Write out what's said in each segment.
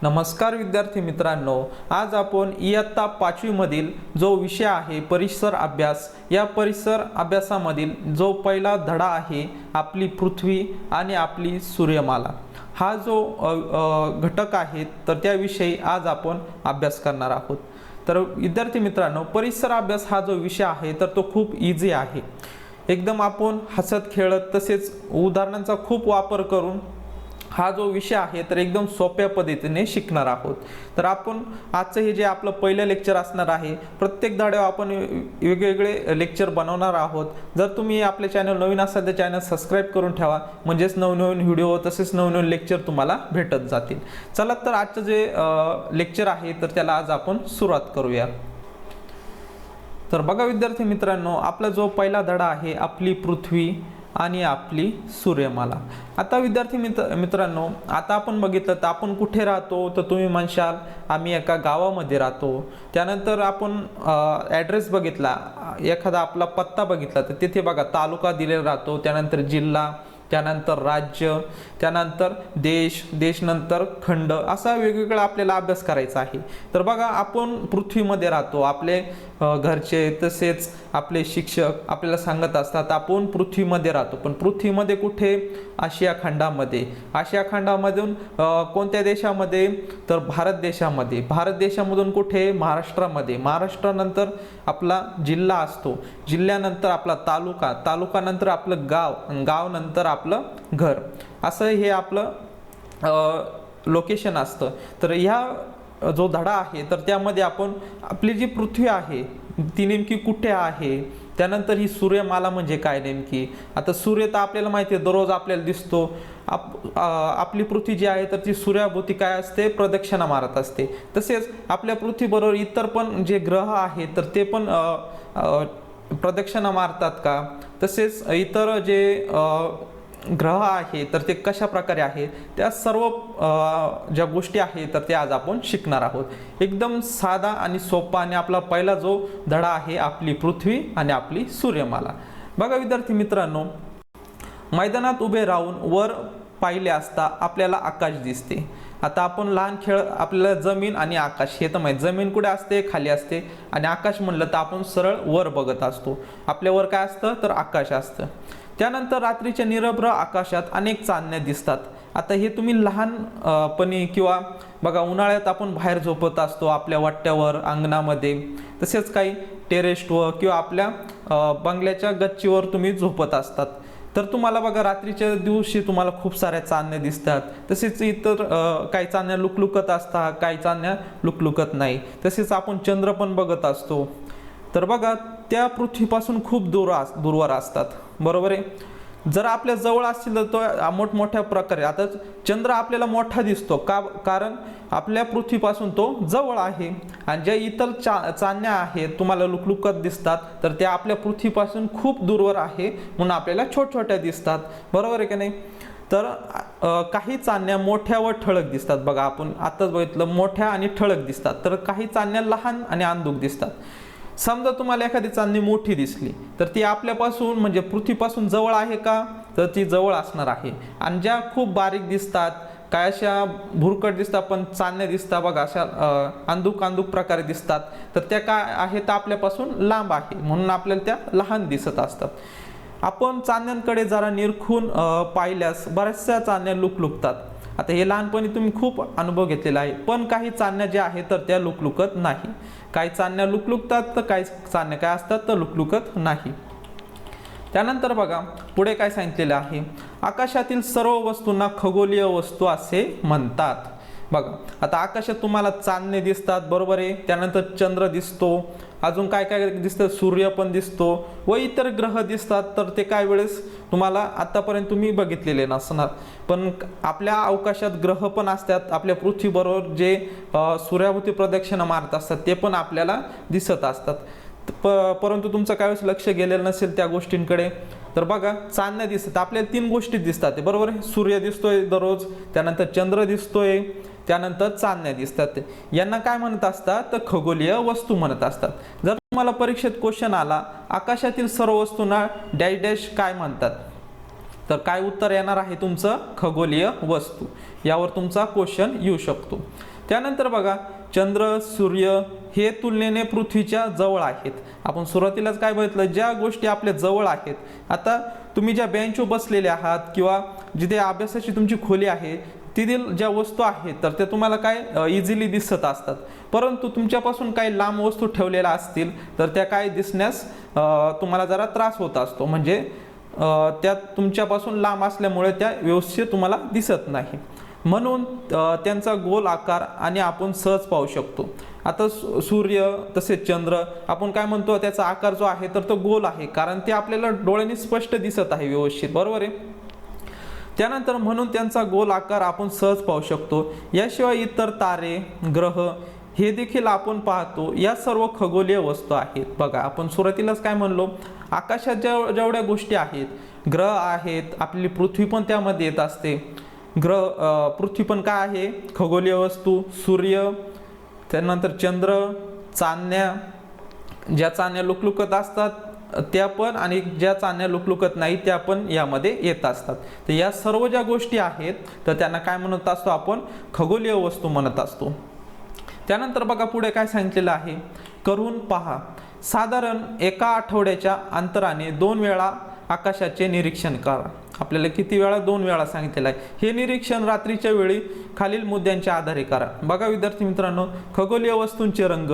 नमस्कार विद्यार्थी मित्रांनो, आज आपण इयत्ता 5वी मधील जो विषय आहे परिसर अभ्यास, या परिसर अभ्यासामधील जो पहिला धडा आहे आपली पृथ्वी आणि आपली सूर्यमाला, हा जो घटक आहे तर त्याविषयी आज आपण अभ्यास करणार आहोत। तर विद्यार्थी मित्रांनो, परिसर अभ्यास हा जो विषय आहे तर तो खूप इझी आहे। एकदम आपण हसत खेळत तसेच उदाहरणांचा खूप वापर करून हा जो विषय आहे तर एकदम सोप्या पद्धतीने शिकणार आहोत। तर आपण आजचं हे जे आपलं पहिलं लेक्चर असणार आहे, प्रत्येक धड्यावर आपण वेगवेगळे लेक्चर बनवणार आहोत। जर तुम्ही आपले चॅनल नवीन असाल तर चॅनल सबस्क्राइब करून ठेवा, म्हणजेच नवनवीन व्हिडिओ तसेच नवनवीन लेक्चर तुम्हाला भेटत जातील। चला तर आजचं जे लेक्चर आहे तर त्याला आज आपण सुरुवात करूया। तर बघा विद्यार्थी मित्रांनो, आपला जो पहिला धडा आहे आपली पृथ्वी आणि आपली सूर्यमाला। आता विद्यार्थी मित्रांनो, आता आपण बघितलं तर आपण कुठे राहतो, तर तुम्ही म्हणशाल आम्ही एका गावामध्ये राहतो। त्यानंतर आपण ॲड्रेस बघितला, एखादा आपला पत्ता बघितला तर तिथे बघा तालुका दिलेला राहतो, त्यानंतर जिल्हा, त्यानंतर राज्य, त्यानंतर देश, देशनंतर खंड, असा वेगवेगळा आपल्याला अभ्यास करायचा आहे। तर बघा आपण पृथ्वीमध्ये राहतो, आपले घरचे तसेच आपले शिक्षक आपल्याला सांगत असतात आपण पृथ्वीमध्ये राहतो, पण पृथ्वीमध्ये कुठे? आशिया खंडामध्ये। आशिया खंडामधून कोणत्या देशामध्ये? तर भारत देशामध्ये। भारत देशामधून कुठे? महाराष्ट्रामध्ये। महाराष्ट्रानंतर आपला जिल्हा असतो, जिल्ह्यानंतर आपला तालुका, तालुकानंतर आपलं गाव, गाव नंतर आपलं घर, असं हे आपलं लोकेशन असतं। तर ह्या जो धडा आहे तर त्यामध्ये आपण आपली जी पृथ्वी आहे ती नेमकी कुठे आहे, त्यानंतर ही सूर्यमाला म्हणजे काय नेमकी। आता सूर्य तर आपल्याला माहिती आहे दररोज आपल्याला दिसतो, आपली पृथ्वी जी आहे तर ती सूर्याभोवती काय असते? प्रदक्षिणा मारत असते। तसेच आपल्या पृथ्वीबरोबर इतर पण जे ग्रह आहेत तर ते पण प्रदक्षिणा मारतात का? तसेच इतर जे ग्रह आहे तर ते कशा प्रकारे आहेत, त्या सर्व ज्या गोष्टी आहेत तर त्या आज आपण शिकणार आहोत। एकदम साधा आणि सोपा आणि आपला पहिला जो धडा आहे आपली पृथ्वी आणि आपली सूर्यमाला। बघा विद्यार्थी मित्रांनो, मैदानात उभे राहून वर पाहिले असता आपल्याला आकाश दिसते। आता आपण लहान खेळ आपल्याला जमीन आणि आकाश हे तर माहिती, जमीन कुठे असते? खाली असते, आणि आकाश म्हणलं तर आपण सरळ वर बघत असतो। आपल्यावर काय असतं? तर आकाश असतं। त्यानंतर रात्रीच्या निरभ्र आकाशात अनेक चांदण्या दिसतात। आता हे तुम्ही लहानपणी किंवा बघा उन्हाळ्यात आपण बाहेर झोपत असतो आपल्या वाट्यावर, अंगणामध्ये, तसेच काही टेरेसवर किंवा आपल्या बंगल्याच्या गच्चीवर तुम्ही झोपत असतात। तर तुम्हाला बघा रात्रीच्या दिवशी तुम्हाला खूप साऱ्या चांदण्या दिसतात, तसेच इतर काही चांदण्या लुकलुकत असतात, काही चांदण्या लुकलुकत नाही। तसेच आपण चंद्र पण बघत असतो, तर बघा त्या पृथ्वीपासून खूप दूरवर असतात, बरोबर आहे। जर आपल्या जवळ असतील तर तो मोठमोठ्या प्रकारे, आता चंद्र आपल्याला मोठा दिसतो का? कारण आपल्या पृथ्वीपासून तो जवळ आहे, आणि ज्या इतर चांदण्या आहेत तुम्हाला लुकलुकत दिसतात तर त्या आपल्या पृथ्वीपासून खूप दूरवर आहे म्हणून आपल्याला छोट्या दिसतात, बरोबर आहे की नाही। तर काही चांदण्या मोठ्या व ठळक दिसतात, बघा आपण आताच बघितलं मोठ्या आणि ठळक दिसतात, तर काही चांदण्या लहान आणि अंधुक दिसतात। समजा तुम्हाला एखादी चांदणी मोठी दिसली तर ती आपल्यापासून म्हणजे पृथ्वीपासून जवळ आहे का? तर ती जवळ असणार आहे। आणि ज्या खूप बारीक दिसतात, काय अशा भुरकट दिसतात पण चांदण्या दिसतात बघा, अशा अंधुक प्रकारे दिसतात, तर त्या काय आहेत? आपल्यापासून लांब आहे म्हणून आपल्याला त्या लहान दिसत असतात। आपण चांदण्यांकडे जरा निरखून पाहिल्यास बऱ्याचशा चांदण्या लुकलुकतात। आता हे लहानपणी तुम्ही खूप अनुभव घेतलेला आहे, पण काही चांदण्या ज्या आहेत तर त्या लुकलुकत नाही। काही चांदण्या लुकलुकतात तर काही चांदण्या काय असतात तर लुकलुकत नाही। त्यानंतर बघा पुढे काय सांगितलेलं आहे, आकाशातील सर्व वस्तूंना खगोलीय वस्तू असे म्हणतात। बघा आता आकाशात तुम्हाला चांदणे दिसतात, बरोबर आहे, त्यानंतर चंद्र दिसतो, अजून काय काय दिसतं? सूर्य पण दिसतो व इतर ग्रह दिसतात। तर ते काय वेळेस तुम्हाला आतापर्यंत तुम्ही बघितलेले नसणार, पण आपल्या अवकाशात ग्रह पण असतात, आपल्या पृथ्वीबरोबर जे सूर्याभोवती प्रदक्षिणा मारत असतात ते पण आपल्याला दिसत असतात। परंतु तुमचं काय वेळेस लक्ष गेलेलं नसेल त्या गोष्टींकडे, तर बघा चांदण्या दिसतात, आपल्याला 3 गोष्टी दिसतात, बरोबर आहे। सूर्य दिसतोय दररोज, त्यानंतर चंद्र दिसतोय, त्यानंतर चांदण्या दिसतात। यांना काय म्हणत असतात? तर खगोलीय वस्तू म्हणत असतात। जर तुम्हाला परीक्षेत क्वेश्चन आला आकाशातील सर्व वस्तूंना डॅश डॅश काय म्हणतात, तर काय उत्तर येणार आहे तुमचं? खगोलीय वस्तू. यावर तुमचा क्वेश्चन येऊ शकतो. त्यानंतर बघा, चंद्र, सूर्य हे तुलनेने पृथ्वीच्या जवळ आहेत. आपण सुरुवातीलाच काय बघितलं, ज्या गोष्टी आपल्या जवळ आहेत. आता तुम्ही ज्या बेंचवर बसलेले आहात किंवा जिथे अभ्यासाची तुमची खोली आहे, तिथील ज्या वस्तू आहेत तर त्या तुम्हाला काय इझिली दिसत असतात. परंतु तुमच्यापासून काही लांब वस्तू ठेवलेल्या असतील तर त्या काय दिसण्यास तुम्हाला जरा त्रास होत असतो. म्हणजे त्या तुमच्यापासून लांब असल्यामुळे त्या व्यवस्थित तुम्हाला दिसत नाही. म्हणून त्यांचा गोल आकार आणि आपण सहज पाहू शकतो. आता सूर्य तसेच चंद्र आपण काय म्हणतो, त्याचा आकार जो आहे तर तो गोल आहे, कारण ते आपल्याला डोळ्यांनी स्पष्ट दिसत आहे व्यवस्थित, बरोबर आहे. त्यानंतर म्हणून त्यांचा गोल आकार आपण सहज पाहू शकतो. याशिवाय इतर तारे, ग्रह हे देखील आपण पाहतो. या सर्व खगोलीय वस्तू आहेत. बघा, आपण सुरुवातीलाच काय म्हणलो, आकाशात जेवढ्या गोष्टी आहेत, ग्रह आहेत, आपली पृथ्वी पण त्यामध्ये येत असते. पृथ्वी पण काय आहे, खगोलीय वस्तू. सूर्य, त्यानंतर चंद्र, चांदण्या, ज्या चांदण्या लुकलुकत असतात त्या पण, आणि ज्या चांदण्या लुकलुकत नाही त्या पण यामध्ये येत असतात. तर या सर्व ज्या गोष्टी आहेत तर त्यांना काय म्हणत असतो आपण? खगोलीय वस्तू म्हणत असतो. त्यानंतर बघा पुढे काय सांगितलेलं आहे, करून पहा. साधारण एका आठवड्याच्या अंतराने 2 वेळा आकाशाचे निरीक्षण करा. आपल्याला किती वेळा? 2 वेळा सांगितलेलं आहे. हे निरीक्षण रात्रीच्या वेळी खालील मुद्द्यांच्या आधारे करा. बघा विद्यार्थी मित्रांनो, खगोलीय वस्तूंचे रंग,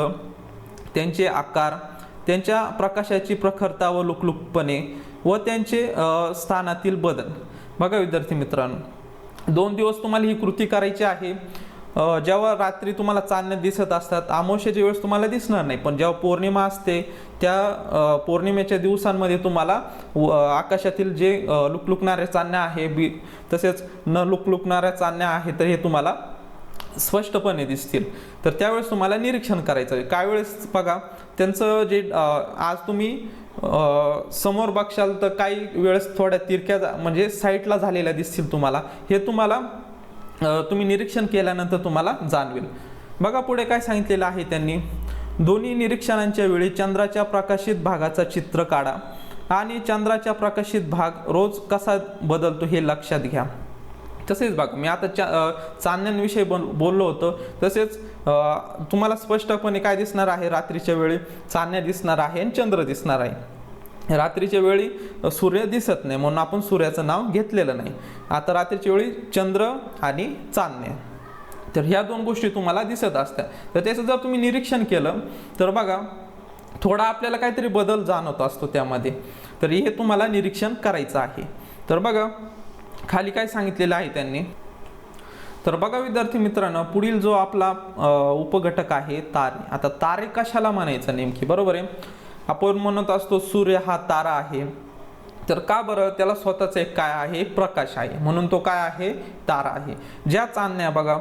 त्यांचे आकार, त्यांच्या प्रकाशाची प्रखरता व लुकलुकपणे व त्यांचे स्थानातील बदल. बघा विद्यार्थी मित्रांनो, 2 दिवस तुम्हाला ही कृती करायची आहे. जेव्हा रात्री तुम्हाला चांदण्या दिसत असतात, अमावस्येच्या वेळेस तुम्हाला दिसणार नाही, पण जेव्हा पौर्णिमा असते त्या पौर्णिमेच्या दिवसांमध्ये तुम्हाला आकाशातील जे लुकलुकणाऱ्या चांदण्या आहे तसेच न लुकलुकणाऱ्या चांदण्या आहे तर हे तुम्हाला स्पष्टपणे दिसतील. तर त्यावेळेस तुम्हाला निरीक्षण करायचं आहे. काय वेळेस बघा, त्यांचं जे आज तुम्ही समोर बघशाल तर काही वेळेस थोड्या तिरक्या म्हणजे साईडला झालेल्या दिसतील तुम्हाला. हे तुम्हाला तुम्ही निरीक्षण केल्यानंतर तुम्हाला जाणवेल. बघा पुढे काय सांगितलेलं आहे त्यांनी, दोन्ही निरीक्षणांच्या वेळी चंद्राच्या प्रकाशित भागाचा चित्र काढा आणि चंद्राच्या प्रकाशित भाग रोज कसा बदलतो हे लक्षात घ्या. तसेच बघा, मी आता चांदण्यांविषयी बोललो होतो, तसेच तुम्हाला स्पष्टपणे काय दिसणार आहे, रात्रीच्या वेळी चांदण्या दिसणार आहे आणि चंद्र दिसणार आहे. रात्रीच्या वेळी सूर्य दिसत नाही म्हणून आपण सूर्याचं नाव घेतलेलं नाही. आता रात्रीच्या वेळी चंद्र आणि चांदण्या, तर ह्या 2 गोष्टी तुम्हाला दिसत असतात. तर त्याचं जर तुम्ही निरीक्षण केलं तर बघा, थोडा आपल्याला काहीतरी बदल जाणवत असतो त्यामध्ये. तर हे तुम्हाला निरीक्षण करायचं आहे. तर बघा खाली काय सांगितलेलं आहे त्यांनी. तर बघा विद्यार्थी मित्रांनो, पुढील जो आपला उपघटक आहे तारे. आता तारे कशाला म्हणायचं नेमकी, बरोबर आहे. आपण म्हणत असतो सूर्य हा तारा आहे. तर का बरं? त्याला स्वतःच एक काय आहे, प्रकाश आहे, म्हणून तो काय आहे, तारा आहे. ज्या चांदण्या बघा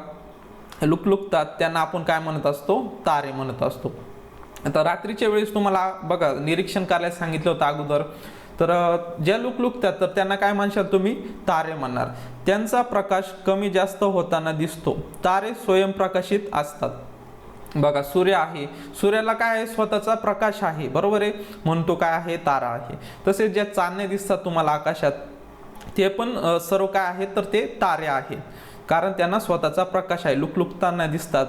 लुकलुकतात त्यांना आपण काय म्हणत असतो, तारे म्हणत असतो. आता रात्रीच्या वेळेस तुम्हाला बघा निरीक्षण करायला सांगितलं होतं अगोदर, तर ज्या लुकलुकतात तर त्यांना काय म्हणशाल तुम्ही, तारे म्हणणार. त्यांचा प्रकाश कमी जास्त होताना दिसतो. तारे स्वयंप्रकाशित असतात. बघा सूर्य आहे, सूर्याला काय आहे, स्वतःचा प्रकाश आहे, बरोबर आहे, म्हणून तो काय आहे, तारा आहे. तसेच ज्या चांदण्या दिसतात तुम्हाला आकाशात ते पण सर्व काय आहेत तर ते तारे आहेत, कारण त्यांना स्वतःचा प्रकाश आहे, लुकलुकताना दिसतात.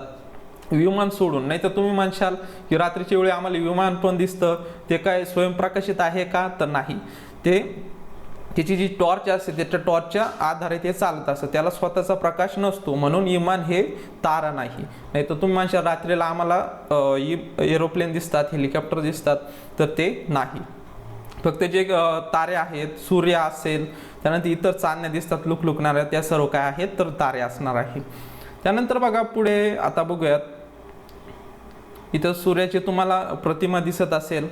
विमान सोडून, नाही तर तुम्ही म्हणशाल की रात्रीच्या वेळी आम्हाला विमान पण दिसतं, ते काय स्वयंप्रकाशित आहे का, तर नाही. त्याची जी टॉर्च असते त्याच्या टॉर्चच्या आधारे ते चालत असतं, त्याला स्वतःचा प्रकाश नसतो, म्हणून विमान हे तारा नाही. नाही तर तुम्ही म्हणशाल रात्रीला आम्हाला एरोप्लेन दिसतात, हेलिकॉप्टर दिसतात, तर ते नाही. फक्त जे तारे आहेत, सूर्य असेल, त्यानंतर इतर चांदण्या दिसतात लुकलुकणाऱ्या, त्या सर्व काय आहेत तर तारे असणार आहे. त्यानंतर बघा पुढे आता बघूयात, इथं सूर्याची तुम्हाला प्रतिमा दिसत असेल.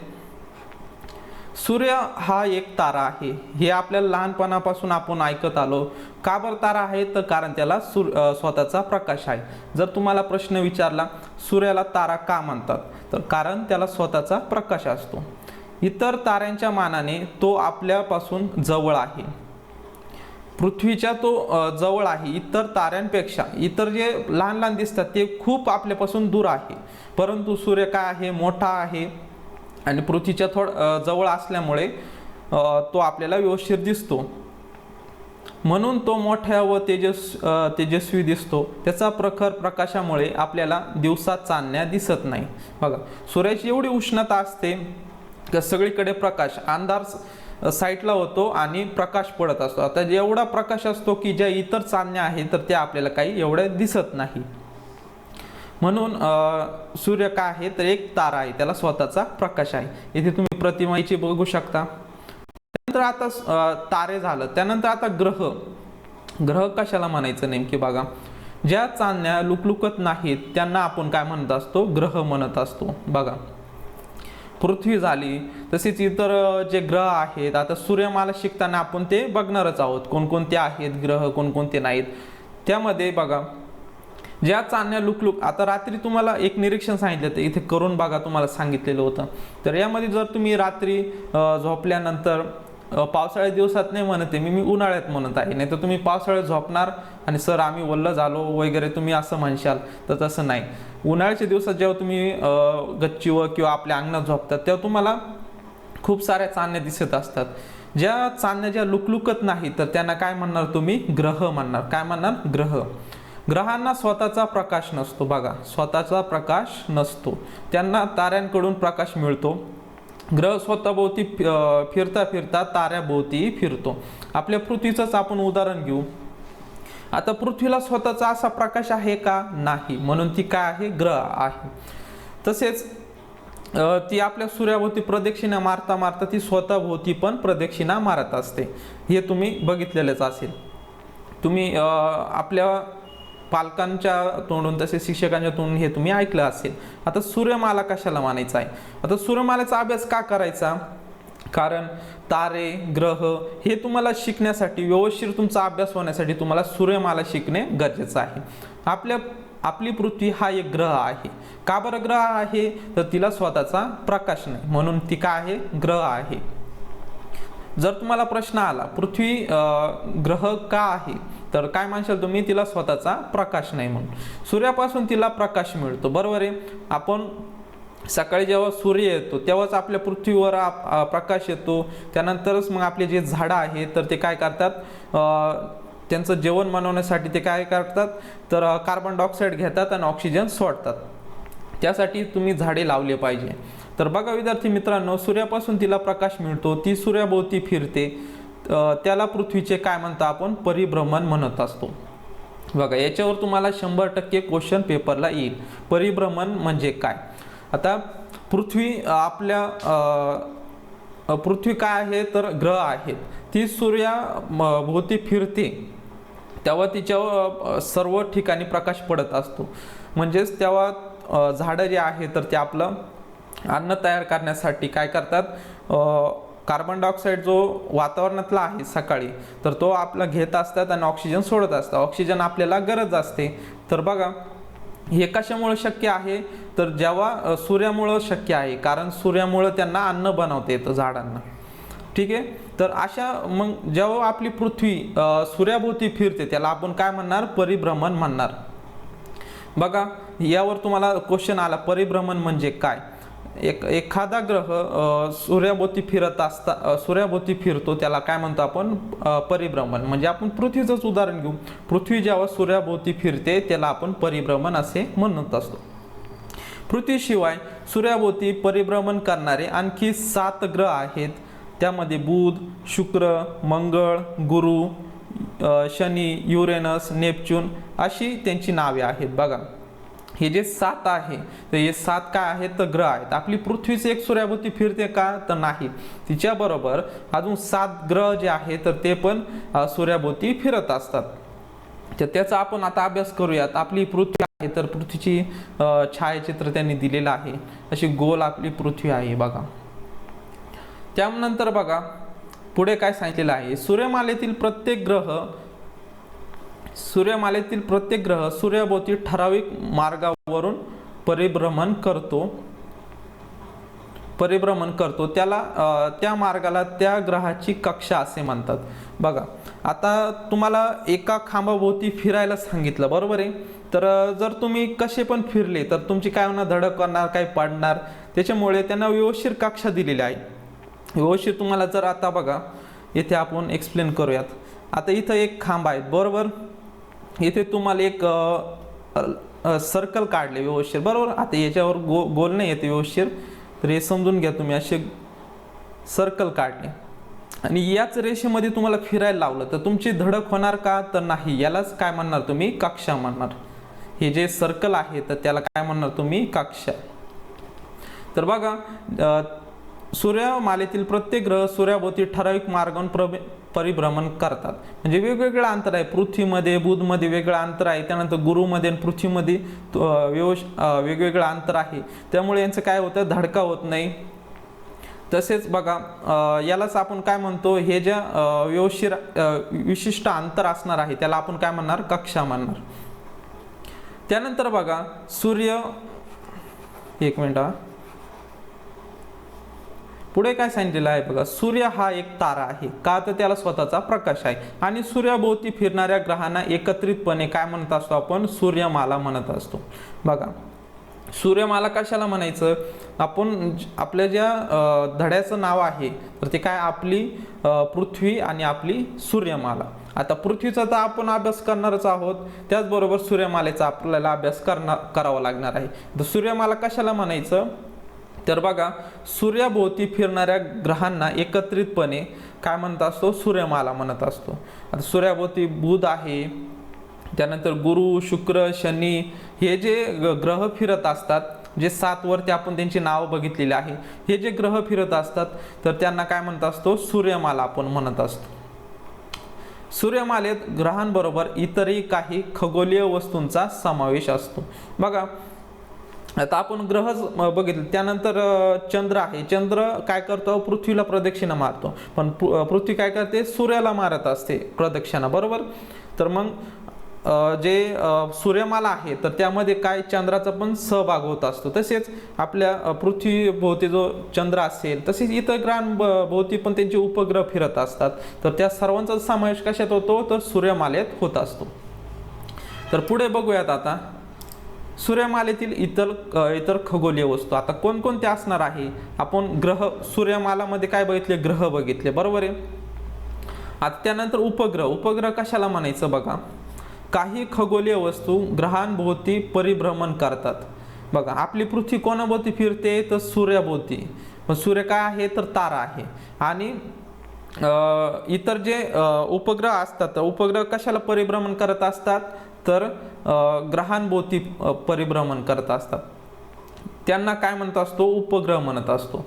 सूर्य हा एक तारा आहे, हे आपल्याला लहानपणापासून आपण ऐकत आलो. का बरं तारा आहे, तर कारण त्याला स्वतःचा प्रकाश आहे. जर तुम्हाला प्रश्न विचारला सूर्याला तारा का म्हणतात, तर कारण त्याला स्वतःचा प्रकाश असतो. इतर ताऱ्यांच्या मानाने तो आपल्यापासून जवळ आहे. पृथ्वीच्या तो जवळ आहे इतर ताऱ्यांपेक्षा. इतर जे लहान लहान दिसतात ते खूप आपल्यापासून दूर आहे, परंतु सूर्य काय आहे, मोठा आहे आणि पृथ्वीच्या जवळ असल्यामुळे तो आपल्याला व्यवस्थित दिसतो. म्हणून तो मोठ्या व तेजस्वी दिसतो. त्याचा प्रखर प्रकाशामुळे आपल्याला दिवसात चांदण्या दिसत नाही. बघा, सूर्याची एवढी उष्णता असते की सगळीकडे प्रकाश, अंधार साईडला होतो आणि प्रकाश पडत असतो. आता एवढा प्रकाश असतो की ज्या इतर चांदण्या आहेत तर त्या आपल्याला काही एवढ्या दिसत नाही. म्हणून सूर्य काय आहे तर एक तारा आहे, त्याला स्वतःचा प्रकाश आहे. इथे तुम्ही प्रतिमाची बघू शकता. त्यानंतर आता तारे झालं, त्यानंतर आता ग्रह. ग्रह कशाला म्हणायचं नेमकी बघा, ज्या चांदण्या लुकलुकत नाहीत त्यांना आपण काय म्हणत असतो, ग्रह म्हणत असतो. बघा, पृथ्वी झाली, तसेच इतर जे ग्रह आहेत. आता सूर्यमाला शिकताना आपण ते बघणारच आहोत, कोणकोणते आहेत ग्रह, कोणकोणते नाहीत. त्यामध्ये बघा, ज्या चांदण्या लुकलुक, आता रात्री तुम्हाला एक निरीक्षण सांगितलं तर इथे करून बघा, तुम्हाला सांगितलेलं होतं. तर यामध्ये जर तुम्ही रात्री झोपल्यानंतर, पावसाळ्यात दिवसात नाही म्हणते मी उन्हाळ्यात म्हणत आहे, नाही तर तुम्ही पावसाळ्यात झोपणार आणि सर आम्ही वल्ल झालो वगैरे तुम्ही असं म्हणशाल, तर तसं नाही. उन्हाळ्याच्या दिवसात जेव्हा तुम्ही गच्चीवर किंवा आपल्या अंगणात झोपतात तेव्हा तुम्हाला खूप साऱ्या चांदण्या दिसत असतात. ज्या चांदण्या ज्या लुकलुकत नाही तर त्यांना काय म्हणणार तुम्ही, ग्रह म्हणणार. काय म्हणणार, ग्रह. ग्रहांना स्वतःचा प्रकाश नसतो. बघा, स्वतःचा प्रकाश नसतो, त्यांना ताऱ्यांकडून प्रकाश मिळतो. ग्रह स्वतःभोवती फिरता फिरता ताऱ्याभोवती फिरतो. आपल्या पृथ्वीचंच आपण उदाहरण घेऊ. आता पृथ्वीला स्वतःचा असा प्रकाश आहे का, नाही, म्हणून ती काय आहे, ग्रह आहे. तसेच ती आपल्या सूर्याभोवती प्रदक्षिणा मारता मारता ती स्वतःभोवती पण प्रदक्षिणा मारत असते. हे तुम्ही बघितलेलंच असेल. तुम्ही आपल्या पालकांच्या तोंडून तसेच शिक्षकांच्या तोंडून हे तुम्ही ऐकलं असेल. आता सूर्यमाला कशाला मानायचा आहे, आता सूर्यमालेचा अभ्यास का करायचा, कारण तारे, ग्रह हे तुम्हाला शिकण्यासाठी, व्यवस्थित तुमचा अभ्यास होण्यासाठी तुम्हाला सूर्यमाला शिकणे गरजेचं आहे. आपली पृथ्वी हा एक ग्रह आहे. का बरं ग्रह आहे, तर तिला स्वतःचा प्रकाश नाही, म्हणून ती काय आहे, ग्रह आहे. जर तुम्हाला प्रश्न आला पृथ्वी ग्रह का आहे, तर काय म्हणशाल तुम्ही, तिला स्वतःचा प्रकाश नाही म्हणून. सूर्यापासून तिला प्रकाश मिळतो, बरोबर आहे. आपण सकाळी जेव्हा सूर्य येतो तेव्हाच आपल्या पृथ्वीवर प्रकाश येतो. त्यानंतरच मग आपले जे झाडं आहेत तर ते काय करतात, त्यांचं जेवण बनवण्यासाठी ते काय करतात, तर कार्बन डायऑक्साईड घेतात आणि ऑक्सिजन सोडतात. त्यासाठी तुम्ही झाडे लावले पाहिजे. तर बघा विद्यार्थी मित्रांनो, सूर्यापासून तिला प्रकाश मिळतो, ती सूर्याभोवती फिरते, त्याला पृथ्वीचे काय म्हणता आपण, परिभ्रमण म्हणत असतो. बघा, याच्यावर तुम्हाला 100% क्वेश्चन पेपरला येईल. परिभ्रमण म्हणजे काय. आता पृथ्वी पृथ्वी काय आहे, तर ग्रह आहेत. ती सूर्याभोवती फिरते तेव्हा तिच्यावर सर्व ठिकाणी प्रकाश पडत असतो. म्हणजेच तेव्हा झाडं जे आहे तर ते आपलं अन्न तयार करण्यासाठी काय करतात, कार्बन डायऑक्साईड जो वातावरणातला आहे सकाळी तर तो आपला घेत असतात आणि ऑक्सिजन सोडत असतात. ऑक्सिजन आपल्याला गरज असते. तर बघा, हे कशामुळे शक्य आहे, तर जेव्हा सूर्यामुळं शक्य आहे, कारण सूर्यामुळं त्यांना अन्न बनवता येतं झाडांना. ठीक आहे. तर अशा मग जेव्हा आपली पृथ्वी सूर्याभोवती फिरते त्याला आपण काय म्हणणार, परिभ्रमण म्हणणार. बघा, यावर तुम्हाला क्वेश्चन आला, परिभ्रमण म्हणजे काय. एखादा ग्रह सूर्याभोवती फिरतो त्याला काय म्हणतो आपण, परिभ्रमण. म्हणजे आपण पृथ्वीचंच उदाहरण घेऊ. पृथ्वी जेव्हा सूर्याभोवती फिरते त्याला आपण परिभ्रमण असे म्हणत असतो. पृथ्वीशिवाय सूर्याभोवती परिभ्रमण करणारे आणखी 7 ग्रह आहेत. त्यामध्ये बुध, शुक्र, मंगळ, गुरु, शनी, युरेनस, नेपच्यून अशी त्यांची नावे आहेत. बघा, हे जे 7 आहे तर हे 7 काय आहेत, तर ग्रह आहेत. आपली पृथ्वीच एक सूर्याभोवती फिरते का, तर नाही. तिच्याबरोबर अजून 7 ग्रह जे आहेत तर ते पण सूर्याभोवती फिरत असतात. तर त्याचा आपण आता अभ्यास करूयात. आपली पृथ्वी आहे तर पृथ्वीची छायाचित्र त्यांनी दिलेलं आहे. अशी गोल आपली पृथ्वी आहे. बघा, त्यानंतर बघा पुढे काय सांगितलेलं आहे, सूर्यमालेतील प्रत्येक ग्रह सूर्याभोवती ठराविक मार्गावरून परिभ्रमण करतो. त्याला त्या मार्गाला त्या ग्रहाची कक्षा असे म्हणतात. बघा, आता तुम्हाला एका खांबाभोवती फिरायला सांगितलं, बरोबर आहे. तर जर तुम्ही कसे पण फिरले तर तुमची काय होणार, धडक करणार, काही पडणार. त्याच्यामुळे त्यांना व्यवस्थित कक्षा दिलेली आहे. व्यवस्थित तुम्हाला जर आता बघा, येथे आपण एक्सप्लेन करूयात. आता इथं एक खांब आहे बरोबर, इथे तुम्हाला एक सर्कल काढले व्यवस्थित बरोबर. आता याच्यावर गोल नाही येते व्यवस्थित, तर हे समजून घ्या तुम्ही. असे सर्कल काढले आणि याच रेषेमध्ये तुम्हाला फिरायला लावलं तर तुमची धडक होणार का, तर नाही. यालाच काय म्हणणार तुम्ही, कक्षा म्हणणार. हे जे सर्कल आहे तर त्याला काय म्हणणार तुम्ही, कक्षा. तर बघा सूर्यमालेतील प्रत्येक ग्रह सूर्याभोवती ठराविक मार्गाने परिभ्रमण करतात. म्हणजे वेगवेगळं अंतर आहे. पृथ्वीमध्ये बुधमध्ये वेगळं अंतर आहे, त्यानंतर गुरुमध्ये आणि पृथ्वीमध्ये वेगवेगळं अंतर आहे. त्यामुळे यांचं काय होतं, धडका होत नाही. तसेच बघा यालाच आपण काय म्हणतो, हे ज्या विशिष्ट अंतर असणार आहे त्याला आपण काय म्हणणार, कक्षा म्हणणार. त्यानंतर बघा सूर्य, एक मिनिट, पुढे काय सांगितलेलं आहे बघा, सूर्य हा एक तारा आहे का, तर त्याला स्वतःचा प्रकाश आहे आणि सूर्याभोवती फिरणाऱ्या ग्रहांना एकत्रितपणे काय म्हणत असतो आपण, सूर्यमाला म्हणत असतो. बघा सूर्यमाला कशाला म्हणायचं, आपण आपल्या ज्या धड्याचं नाव आहे तर ते काय, आपली पृथ्वी आणि आपली सूर्यमाला. आता पृथ्वीचा तर आपण अभ्यास करणारच आहोत, त्याचबरोबर सूर्यमालेचा आपल्याला अभ्यास करावा लागणार आहे. तर सूर्यमाला कशाला म्हणायचं, तर बघा सूर्याभोवती फिरणाऱ्या ग्रहांना एकत्रितपणे काय म्हणत असतो, सूर्यमाला म्हणत असतो. आता सूर्याभोवती बुध आहे, त्यानंतर गुरु, शुक्र, शनी हे जे ग्रह फिरत असतात, जे 7 वरती आपण त्यांची नाव बघितलेली आहे, हे जे ग्रह फिरत असतात तर त्यांना काय म्हणत असतो, सूर्यमाला आपण म्हणत असतो. सूर्यमालेत ग्रहांबरोबर इतरही काही खगोलीय वस्तूंचा समावेश असतो. बघा आता आपण ग्रह बघितले, त्यानंतर चंद्र आहे. चंद्र काय करतो, पृथ्वीला प्रदक्षिणा मारतो, पण पृथ्वी काय करते, सूर्याला मारत असते प्रदक्षिणा बरोबर. तर मग जे सूर्यमाला आहे तर त्यामध्ये काय, चंद्राचा पण सहभाग होत असतो. तसेच आपल्या पृथ्वीभोवती जो चंद्र असेल, तसेच इतर ग्रहांभोवती पण त्यांचे उपग्रह फिरत असतात. तर त्या सर्वांचा समावेश कशात होतो, तर सूर्यमालेत होत असतो. तर पुढे बघूयात आता सूर्यमालेतील इतर खगोलीय वस्तू. आता कोणकोणते असणार आहे, आपण ग्रह सूर्यमालामध्ये काय बघितले, ग्रह बघितले बरोबर आहे. आता त्यानंतर उपग्रह कशाला म्हणायचं, बघा काही खगोलीय वस्तू ग्रहांभोवती परिभ्रमण करतात. बघा आपली पृथ्वी कोणाभोवती फिरते, तर सूर्याभोवती. सूर्य काय आहे, तर तारा आहे. आणि इतर जे उपग्रह असतात, तर उपग्रह कशाला परिभ्रमण करत असतात, तर ग्रहांभोवती परिभ्रमण करत असतात. त्यांना काय म्हणत असतो, उपग्रह म्हणत असतो.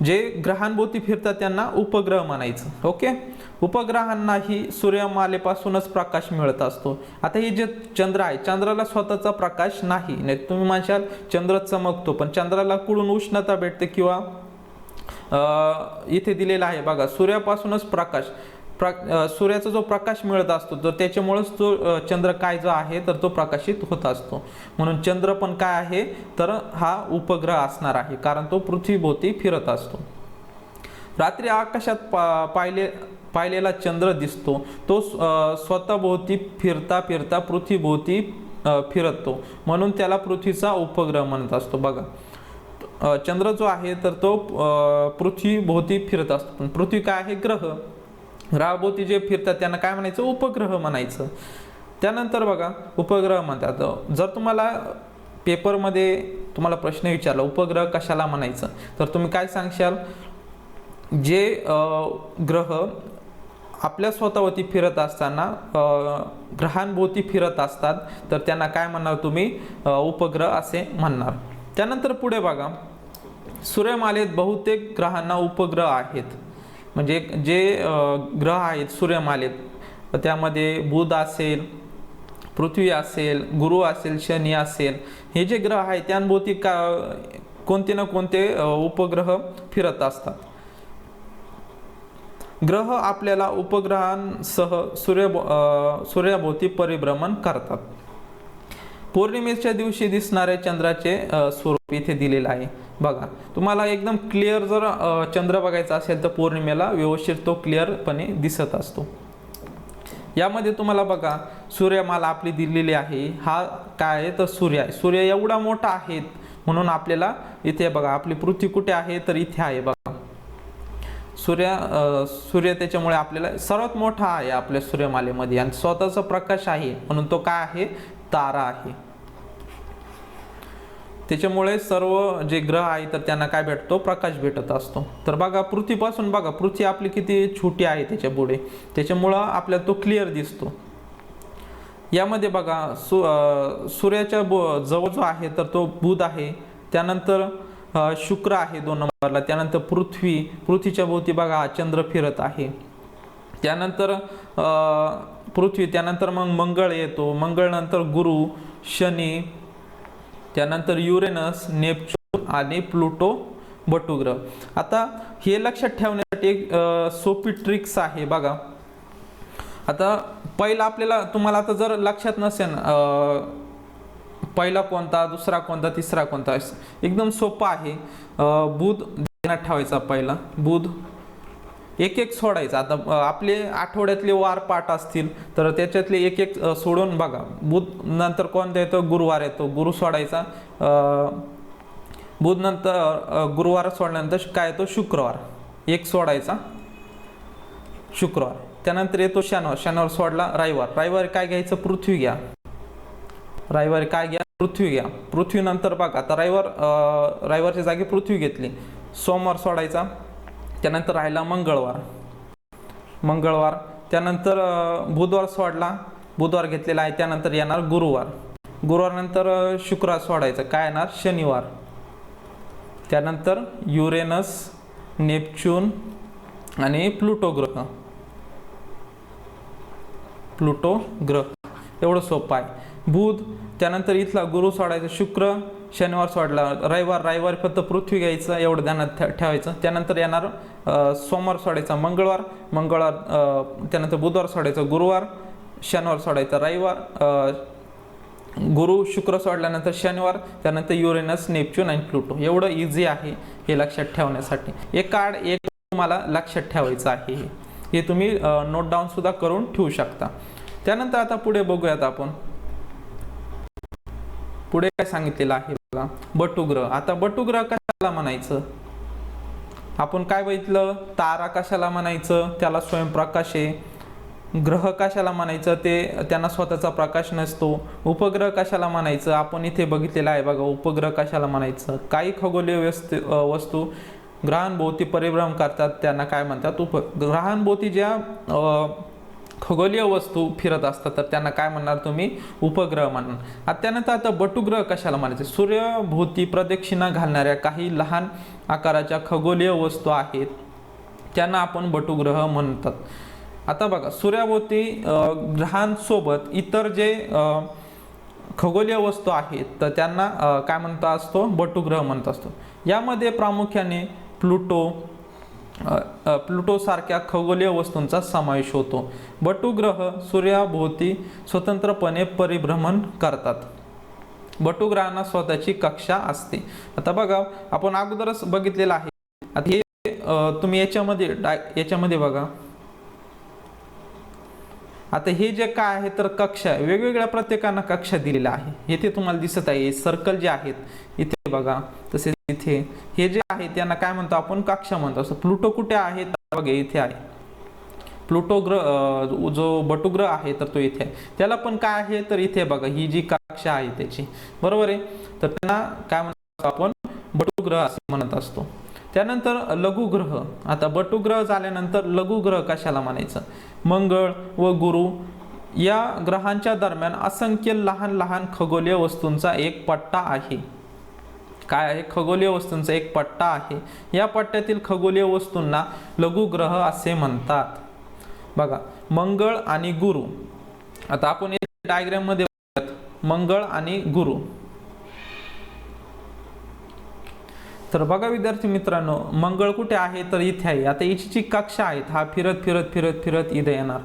जे ग्रहांभोवती फिरतात त्यांना उपग्रह म्हणायचं. ओके, उपग्रहांनाही सूर्यमालेपासूनच प्रकाश मिळत असतो. आता हे जे चंद्र आहे, चंद्राला स्वतःचा प्रकाश नाही. तुम्ही म्हणशाल चंद्र चमकतो, पण चंद्राला कुठून उष्णता भेटते, किंवा इथे दिलेला आहे बघा, सूर्यापासूनच प्रकाश, सूर्याचा जो प्रकाश मिळत असतो तर त्याच्यामुळेच तो चंद्र काय जो आहे तर तो प्रकाशित होत असतो. म्हणून चंद्र पण काय आहे, तर हा उपग्रह असणार आहे, कारण तो पृथ्वीभोवती फिरत असतो. रात्री आकाशात पाहिलेला चंद्र दिसतो, तो स्वतःभोवती फिरता फिरता पृथ्वीभोवती फिरतो, म्हणून त्याला पृथ्वीचा उपग्रह म्हणत असतो. बघा चंद्र जो आहे तर तो पृथ्वीभोवती फिरत असतो, पण पृथ्वी काय आहे, ग्रह. ग्रहाभोवती जे फिरतात त्यांना काय म्हणायचं, उपग्रह म्हणायचं. त्यानंतर बघा उपग्रह म्हणतात. जर तुम्हाला पेपरमध्ये तुम्हाला प्रश्न विचारला उपग्रह कशाला म्हणायचं, तर तुम्ही काय सांगशाल, जे ग्रह आपल्या स्वतःभोवती फिरत असताना ग्रहांभोवती फिरत असतात तर त्यांना काय म्हणणार तुम्ही, उपग्रह असे म्हणणार. त्यानंतर पुढे बघा सूर्यमालेत बहुतेक ग्रहांना उपग्रह आहेत. म्हणजे जे ग्रह आहेत सूर्यमालेत, त्यामध्ये बुध असेल, पृथ्वी असेल, गुरु असेल, शनी असेल, हे जे ग्रह आहेत त्यांभोवती कोणते ना कोणते उपग्रह फिरत असतात. ग्रह आपल्याला उपग्रहांसह सूर्याभोवती परिभ्रमण करतात. पौर्णिमेच्या दिवशी दिसणाऱ्या चंद्राचे स्वरूप इथे दिलेलं आहे. बघा तुम्हाला एकदम क्लिअर जर चंद्र बघायचा असेल तर पौर्णिमेला व्यवस्थित तो क्लिअरपणे दिसत असतो. यामध्ये तुम्हाला बघा सूर्यमाला आपली दिलेली आहे. हा काय आहे तर सूर्य आहे. सूर्य एवढा मोठा आहे म्हणून आपल्याला इथे बघा आपली पृथ्वी कुठे आहे तर इथे आहे बघा. सूर्य त्याच्यामुळे आपल्याला सर्वात मोठा आहे आपल्या सूर्यमालेमध्ये आणि स्वतःचा प्रकाश आहे, म्हणून तो काय आहे, तारा आहे. त्याच्यामुळे सर्व जे ग्रह आहे तर त्यांना काय भेटतो, प्रकाश भेटत असतो. तर बघा पृथ्वीपासून बघा, पृथ्वी आपली किती छोटी आहे त्याच्या पुढे, त्याच्यामुळं आपल्याला तो क्लिअर दिसतो. यामध्ये बघा सूर्याच्या जवळ जो आहे तर तो बुध आहे, त्यानंतर शुक्र आहे 2 नंबरला, त्यानंतर पृथ्वीच्या भोवती बघा चंद्र फिरत आहे, त्यानंतर पृथ्वी, त्यानंतर मग मंगळ येतो, मंगळ नंतर गुरु, शनी, त्यानंतर युरेनस, नेपच्यून आणि प्लुटो, बटू ग्रह. आता हे लक्षात ठेवण्यासाठी एक सोपी ट्रिक्स आहे बघा. आता पहिला आपल्याला, तुम्हाला आता जर लक्षात नसेल पहिला कोणता, दुसरा कोणता, तिसरा कोणता, एकदम सोपा आहे. बुध ध्यानात ठेवायचा, पहिला बुध, एक एक सोडायचा. आता आपले आठवड्यातले वार पाठ असतील तर त्याच्यातले एक एक सोडून बघा. बुध नंतर कोणता येतो, गुरुवार येतो, गुरु सोडायचा. बुध नंतर गुरुवार सोडल्यानंतर काय येतो, शुक्रवार, एक सोडायचा, शुक्रवार. त्यानंतर येतो शनिवार सोडला, रविवार काय घ्यायचं, पृथ्वी घ्या, रविवारी काय घ्या, पृथ्वी घ्या. पृथ्वीनंतर बघा आता रविवारच्या जागी पृथ्वी घेतली, सोमवार सोडायचा. त्यानंतर राहिला मंगळवार, त्यानंतर बुधवार सोडला, बुधवार घेतलेला आहे. त्यानंतर येणार गुरुवार नंतर शुक्रवार सोडायचं, काय येणार, शनिवार. त्यानंतर युरेनस, नेपच्यून आणि प्लुटो ग्रह. एवढं सोपं आहे. बुध, त्यानंतर इथला गुरु सोडायचा, शुक्र, शनिवार सोडला, रविवार फक्त पृथ्वी घ्यायचं, एवढं ध्यानात ठेवायचं. त्यानंतर येणार सोमवार सोडायचा, मंगळवार, त्यानंतर बुधवार सोडायचं, गुरुवार, शनिवार सोडायचा, रविवार, गुरु शुक्र सोडल्यानंतर शनिवार, त्यानंतर युरेनस, नेपच्यून आणि प्लुटो. एवढं इझी आहे हे लक्षात ठेवण्यासाठी. एक कार्ड एक तुम्हाला लक्षात ठेवायचं आहे, हे तुम्ही नोट डाऊन सुद्धा करून ठेवू शकता. त्यानंतर आता पुढे बघूयात आपण, पुढे काय सांगितलेलं आहे बघा, बटुग्रह. आता बटुग्रह कशाला म्हणायचं, आपण काय बघितलं, तारा कशाला म्हणायचं, त्याला स्वयंप्रकाश आहे. ग्रह कशाला म्हणायचं, ते त्यांना स्वतःचा प्रकाश नसतो. उपग्रह कशाला म्हणायचं, आपण इथे बघितलेलं आहे बघा, उपग्रह कशाला म्हणायचं. काही खगोलीय वस्तू ग्रहांभोवती परिभ्रमण करतात, त्यांना काय म्हणतात, ग्रहांभोवती ज्या खगोलीय वस्तू फिरत असतात तर त्यांना काय म्हणणार तुम्ही, उपग्रह म्हणणार. त्यानंतर आता बटुग्रह कशाला म्हणायचे, सूर्यभोवती प्रदक्षिणा घालणाऱ्या काही लहान आकाराच्या खगोलीय वस्तू आहेत, त्यांना आपण बटुग्रह म्हणतात. आता बघा, सूर्याभोवती ग्रहांसोबत इतर जे खगोलीय वस्तू आहेत तर त्यांना काय म्हणता असतो, बटुग्रह म्हणत असतो. यामध्ये प्रामुख्याने प्लुटो सारख्या खगोलीय वस्तूंचा समावेश होतो. बटुग्रह सूर्याभोवती स्वतंत्रपणे परिभ्रमण करतात. बटुग्रहांना स्वतःची कक्षा असते. आता बघा, आपण अगोदरच बघितलेलं आहे. आता हे तुम्ही याच्यामध्ये बघा, आता हे जे काय आहे तर कक्षा, वेगवेगळ्या प्रत्येकांना कक्षा दिलेल्या आहे. इथे तुम्हाला दिसत आहे सर्कल जे आहेत इथे बघा, तसेच इथे हे जे आहे त्यांना काय म्हणतो आपण, कक्षा म्हणतो. असं प्लुटो कुठे आहे तर बघा इथे आहे. प्लुटो ग्रह जो बटुग्रह आहे तर तो इथे आहे. त्याला पण काय आहे तर इथे बघा, ही जी कक्षा आहे त्याची, बरोबर आहे. तर त्यांना काय म्हणतो आपण, बटुग्रह असे म्हणत असतो. त्यानंतर लघुग्रह. आता बटुग्रह झाल्यानंतर लघुग्रह कशाला म्हणायचं, मंगळ व गुरु या ग्रहांच्या दरम्यान असंख्य लहान लहान खगोलीय वस्तूंचा एक पट्टा आहे. काय आहे, खगोलीय वस्तूंचा एक पट्टा आहे. या पट्ट्यातील खगोलीय वस्तूंना लघुग्रह असे म्हणतात. बघा, मंगळ आणि गुरु. आता आपण डायग्राम मध्ये मंगळ आणि गुरु. तर बघा विद्यार्थी मित्रांनो, मंगळ कुठे आहे तर इथे आहे. आता याची जी कक्षा आहेत, हा फिरत फिरत फिरत फिरत इथे येणार.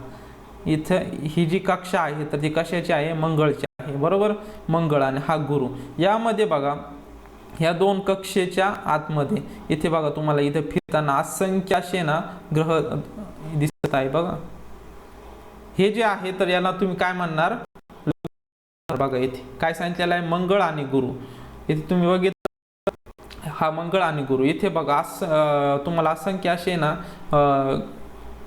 इथे ही जी कक्षा आहे तर ती कशाची आहे, मंगळची आहे, बरोबर. मंगळ आणि हा गुरु. यामध्ये बघा, ह्या दोन कक्षेच्या आतमध्ये इथे बघा, तुम्हाला इथे फिरताना असंख्य असे ना ग्रह दिसत आहे बघा. हे जे आहे तर याला तुम्ही काय म्हणणार, बघा इथे काय सांगितलेलं आहे, मंगळ आणि गुरु. इथे तुम्ही बघितलं, हा मंगळ आणि गुरु. इथे बघा तुम्हाला असंख्य असे ना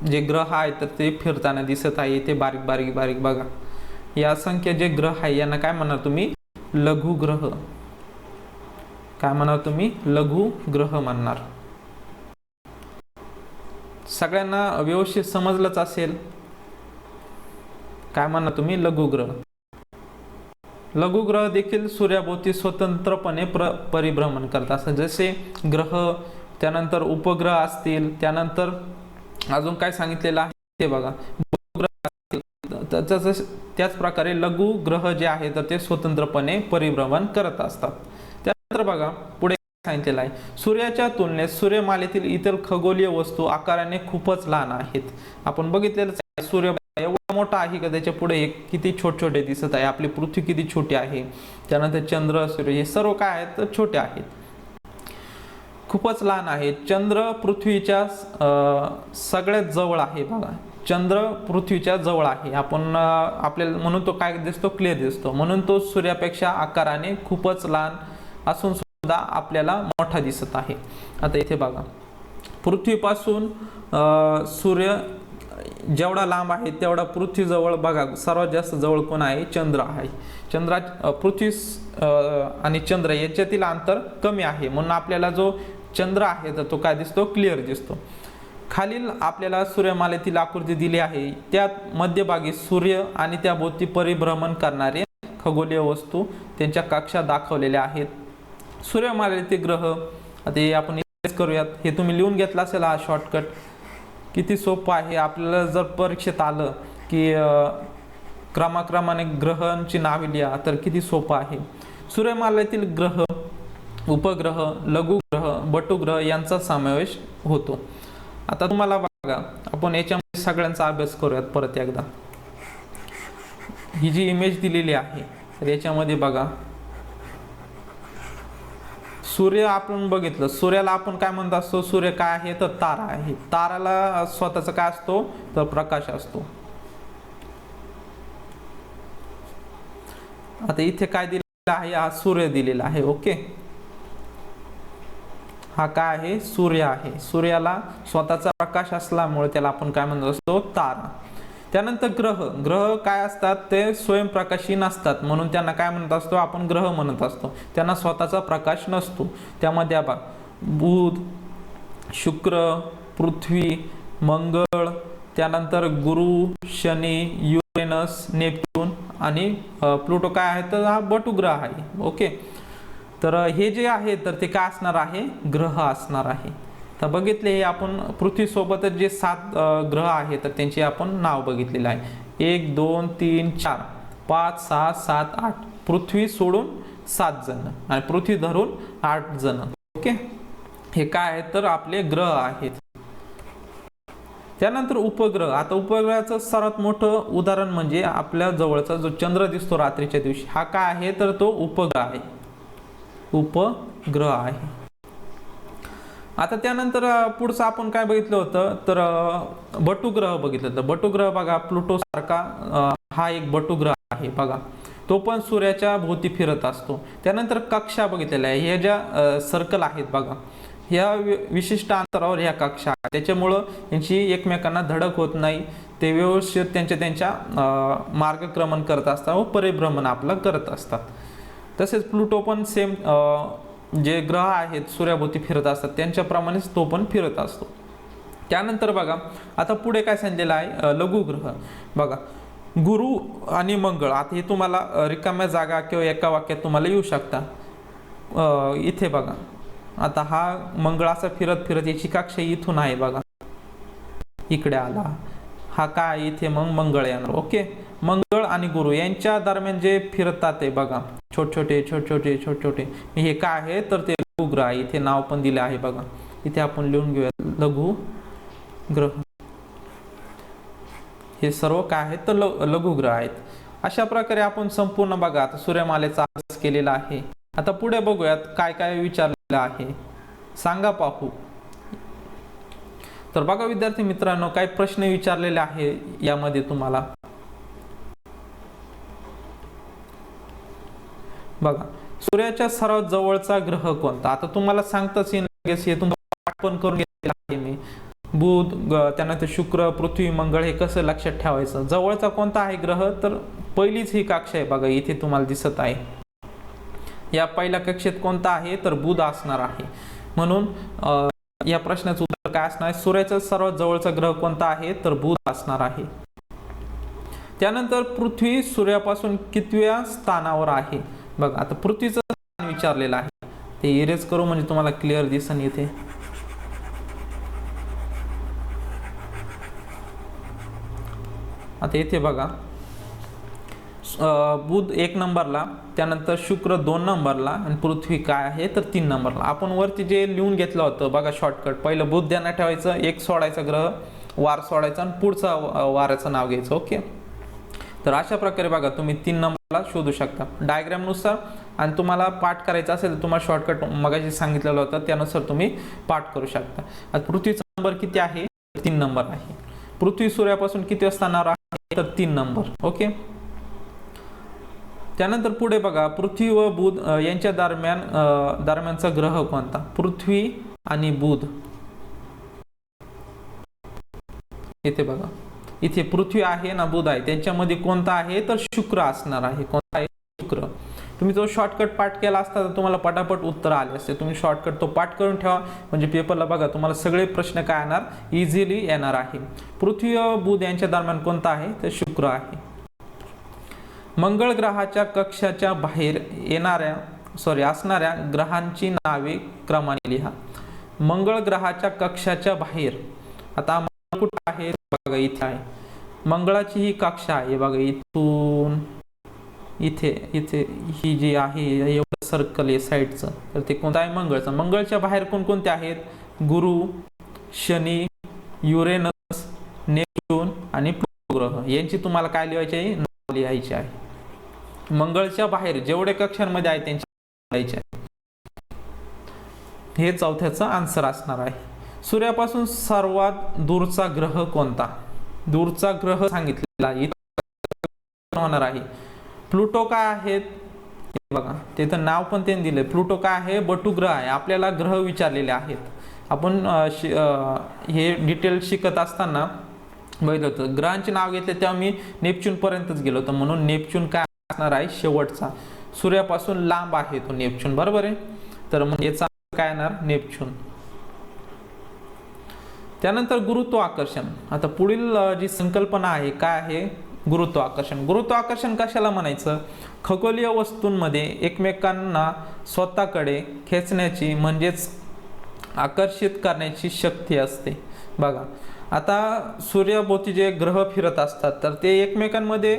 जे ग्रह आहेत तर ते फिरताना दिसत आहे. इथे बारीक बारीक बारीक बघा, या असंख्य जे ग्रह आहे यांना काय म्हणणार तुम्ही? लघु ग्रह. काय म्हणणार तुम्ही? लघु ग्रह म्हणणार. सगळ्यांना व्यवस्थित समजलंच असेल. काय म्हणणार तुम्ही? लघु ग्रह. लघु ग्रह देखील सूर्याभोवती स्वतंत्रपणे परिभ्रमण करतात. जसे ग्रह, त्यानंतर उपग्रह असतील, त्यानंतर अजून काय सांगितलेलं आहे ते बघा, त्याच प्रकारे लघु ग्रह जे आहे तर ते स्वतंत्रपणे परिभ्रमण करत असतात. त्यानंतर बघा पुढे सांगितलेलं आहे, सूर्याच्या तुलनेत सूर्यमालेतील इतर खगोलीय वस्तू आकाराने खूपच लहान आहेत. आपण बघितलेलं सूर्य एवढा मोठा आहे का त्याच्या पुढे किती छोटे छोटे दिसत आहे. आपली पृथ्वी किती छोटी आहे. त्यानंतर चंद्र, सूर्य हे सर्व काय आहेत तर छोटे आहेत, खूपच लहान आहेत. चंद्र पृथ्वीच्या सगळ्यात जवळ आहे बघा. चंद्र पृथ्वीच्या जवळ आहे. आपण आपल्याला म्हणून तो काय दिसतो? क्लिअर दिसतो. म्हणून तो सूर्यापेक्षा आकाराने खूपच लहान असून सुद्धा आपल्याला मोठा दिसत आहे. आता इथे बघा, पृथ्वीपासून सूर्य जेवढा लांब आहे तेवढा पृथ्वीजवळ बघा सर्वात जास्त जवळ कोण आहे? चंद्र आहे. पृथ्वी आणि चंद्र याच्यातील अंतर कमी आहे, म्हणून आपल्याला जो चंद्र आहे तर तो काय दिसतो? क्लिअर दिसतो. खालील आपल्याला सूर्यमालेतील आकृती दिली आहे, त्यात मध्यभागी सूर्य आणि त्याभोवती परिभ्रमण करणारे खगोलीय वस्तू त्यांच्या कक्षा दाखवलेल्या आहेत. सूर्यमालेतील ग्रह आता हे आपण करूयात. हे तुम्ही लिहून घेतला असेल हा शॉर्टकट. किती सोपं आहे. आपल्याला जर परीक्षेत आलं की क्रमाक्रमाने ग्रहांची नावे लिहा तर किती सोपं आहे. सूर्यमालेतील ग्रह, उपग्रह, लघुग्रह, बटुग्रह यांचा समावेश होतो. आता तुम्हाला बघा, आपण याच्यामध्ये सगळ्यांचा अभ्यास करूयात परत एकदा. ही जी इमेज दिलेली आहे तर याच्यामध्ये बघा, सूर्य आपण बघितलं. सूर्याला आपण काय म्हणत असतो? सूर्य काय आहे तर तारा आहे. ताराला स्वतःचा काय असतो तर प्रकाश असतो. आता इथे काय दिलेलं आहे? हा सूर्य दिलेला आहे. ओके, हा काय आहे? सूर्य आहे. सूर्याला स्वतःचा प्रकाश असल्यामुळे त्याला आपण काय म्हणत असतो? तारा. त्यानंतर ग्रह. ग्रह काय असतात? ते स्वयंप्रकाशी नसतात, म्हणून त्यांना काय म्हणत असतो आपण? ग्रह म्हणत असतो. त्यांना स्वतःचा प्रकाश नसतो. त्यामध्ये बघा, बुध, शुक्र, पृथ्वी, मंगळ, त्यानंतर गुरु, शनी, युरेनस, नेपच्यून आणि प्लुटो काय आहे तर हा बटुग्रह आहे. ओके, तर हे जे आहे तर ते काय असणार आहे? ग्रह असणार आहे. तर बघितले हे आपण पृथ्वीसोबतच जे 7 ग्रह आहेत तर त्यांचे आपण नाव बघितलेलं आहे. 1 2 3 4 5 6 7 8. पृथ्वी सोडून 7 जण आणि पृथ्वी धरून 8 जण. ओके, हे काय आहे तर आपले ग्रह आहेत. त्यानंतर उपग्रह. आता उपग्रहाचं सर्वात मोठं उदाहरण म्हणजे आपल्या जवळचा जो चंद्र दिसतो रात्रीच्या दिवशी, हा काय आहे तर तो उपग्रह आहे. उपग्रह आहे. आता त्यानंतर पुढचं आपण काय बघितलं होतं तर बटुग्रह बघितलं होतं. बटुग्रह बघा, प्लुटो सारखा हा एक बटुग्रह आहे बघा. तो पण सूर्याच्या भोवती फिरत असतो. त्यानंतर कक्षा बघितलेल्या आहे. ह्या ज्या सर्कल आहेत बघा, ह्या विशिष्ट अंतरावर ह्या कक्षा आहेत. त्याच्यामुळं यांची एकमेकांना धडक होत नाही. ते व्यवस्थित त्यांच्या मार्गक्रमण करत असतात व परिभ्रमण आपलं करत असतात. तसेच प्लुटो पण सेम जे ग्रह आहेत सूर्याभोवती फिरत असतात त्यांच्याप्रमाणेच तो पण फिरत असतो. त्यानंतर बघा, आता पुढे काय सांगितलेलं आहे? लघुग्रह. बघा, गुरु आणि मंगळ. आता हे तुम्हाला रिकाम्या जागा किंवा एका वाक्यात तुम्हाला येऊ शकता. इथे बघा, आता हा मंगळ असा फिरत फिरत याची कक्षा इथून आहे बघा, इकडे आला. हा काय इथे मग मंगळ येणार. ओके, मंगळ आणि गुरु यांच्या दरम्यान जे फिरतात आहे बघा, छोटे छोटे हे काय आहे तर ते लघुग्रह आहे. इथे नाव पण दिले आहे बघा. इथे आपण लिहून घेऊया लघुग्रह. हे सर्व काय आहेत तर लघुग्रह आहेत. अशा प्रकारे आपण संपूर्ण बघा आता सूर्यमालेचा अभ्यास केलेला आहे. आता पुढे बघूयात काय काय विचारलेलं आहे, सांगा पाहू. तर बघा विद्यार्थी मित्रांनो, काही प्रश्न विचारलेले आहे यामध्ये तुम्हाला. बघा, सूर्याच्या सर्वात जवळचा ग्रह कोणता? आता तुम्हाला सांगताच येईल लगेच, हे तुम्हाला पाठ पण करून घेतलेलं आहे मी. बुध, त्यानंतर शुक्र, पृथ्वी, मंगळ, हे कसं लक्षात ठेवायचं. जवळचा कोणता आहे ग्रह? तर पहिलीच ही कक्षा आहे बघा, इथे तुम्हाला दिसत आहे. या पहिल्या कक्षेत कोणता आहे? तर बुध असणार आहे. म्हणून या प्रश्नाचं उत्तर काय असणार आहे? सूर्याचा सर्वात जवळचा ग्रह कोणता आहे? तर बुध असणार आहे. त्यानंतर पृथ्वी सूर्यापासून कितव्या स्थानावर आहे? बघा, आता पृथ्वीचं स्थान विचारलेलं आहे. ते इरेज करू म्हणजे तुम्हाला क्लिअर दिसन इथे. आता इथे बघा, बुध 1 नंबरला, त्यानंतर शुक्र 2 नंबरला आणि पृथ्वी काय आहे? तर 3 नंबरला. आपण वरती जे लिहून घेतलं होतं बघा शॉर्टकट, पहिलं बुध ध्यानात ठेवायचं, एक सोडायचा ग्रह, वार सोडायचा आणि पुढचा वाराचं नाव घ्यायचं. ओके, तर अशा प्रकारे बघा तुम्ही 3 नंबरला शोधू शकता डायग्रामनुसार. आणि तुम्हाला पाठ करायचं असेल तर तुम्हाला शॉर्टकट मगाशी सांगितलेलं होतं त्यानुसार तुम्ही पाठ करू शकता. आता पृथ्वीचा नंबर किती आहे? 3 नंबर आहे. पृथ्वी सूर्यापासून किती स्थानावर आहे? तर 3 नंबर. ओके, त्यानंतर पुढे बघा, पृथ्वी व बुध यांच्या दरम्यानचा ग्रह कोणता? पृथ्वी आणि बुध, इथे बघा, इथे पृथ्वी आहे ना, बुध आहे, त्यांच्यामध्ये कोणता आहे? तर शुक्र असणार आहे. कोणता आहे? शुक्र. तुम्ही जो शॉर्टकट पाठ केला असता तर तुम्हाला पटापट उत्तर आले असते. तुम्ही शॉर्टकट तो पाठ करून ठेवा म्हणजे पेपरला बघा तुम्हाला सगळे प्रश्न काय येणार? इझिली येणार आहे. पृथ्वी व बुध यांच्या दरम्यान कोणता आहे? तर शुक्र आहे. मंगळ ग्रहाच्या कक्षाच्या बाहेर असणाऱ्या ग्रहांची नावे क्रमाने लिहा. मंगळ ग्रहाच्या कक्षाच्या बाहेर, आता मंगळ कुठे आहे? बघा इथे आहे. मंगळाची ही कक्षा आहे बघा, इथून इथे ही जी आहे एवढं सर्कल आहे साईडचं, तर ते कोणतं आहे? मंगळचं. मंगळच्या बाहेर कोणकोणते आहेत? गुरु, शनी, युरेनस, नेपच्यून आणि प्लुटो ग्रह. यांची तुम्हाला काय लिहायची आहे? नाव लिहायची आहे. मंगळच्या बाहेर जेवढे कक्षांमध्ये आहे त्यांची लिहायची आहे. हे चौथ्याचा आन्सर असणार आहे. सूर्यापासून सर्वात दूरचा ग्रह कोणता? दूरचा ग्रह सांगितलेला होणार आहे. प्लुटो काय आहेत? बघा, ते तर नाव पण त्यांनी दिले. प्लुटो काय आहे? बटू ग्रह आहे. आपल्याला ग्रह विचारलेले आहेत. आपण हे डिटेल शिकत असताना बघितलं होतं, ग्रहांचे नाव घेतले तेव्हा मी नेपच्यून पर्यंतच गेलो होतो. म्हणून नेपच्यून काय असणार आहे? शेवटचा. सूर्यापासून लांब आहे तो नेपच्यून, बरोबर आहे. तर मग याचा काय येणार? नेपच्यून. त्यानंतर गुरुत्वाकर्षण. आता पुढील जी संकल्पना आहे काय आहे? गुरुत्वाकर्षण. गुरुत्वाकर्षण कशाला म्हणायचं? खगोलीय वस्तूंमध्ये एकमेकांना स्वतःकडे खेचण्याची म्हणजेच आकर्षित करण्याची शक्ती असते. बघा, आता सूर्याभोवती जे ग्रह फिरत असतात तर ते एकमेकांमध्ये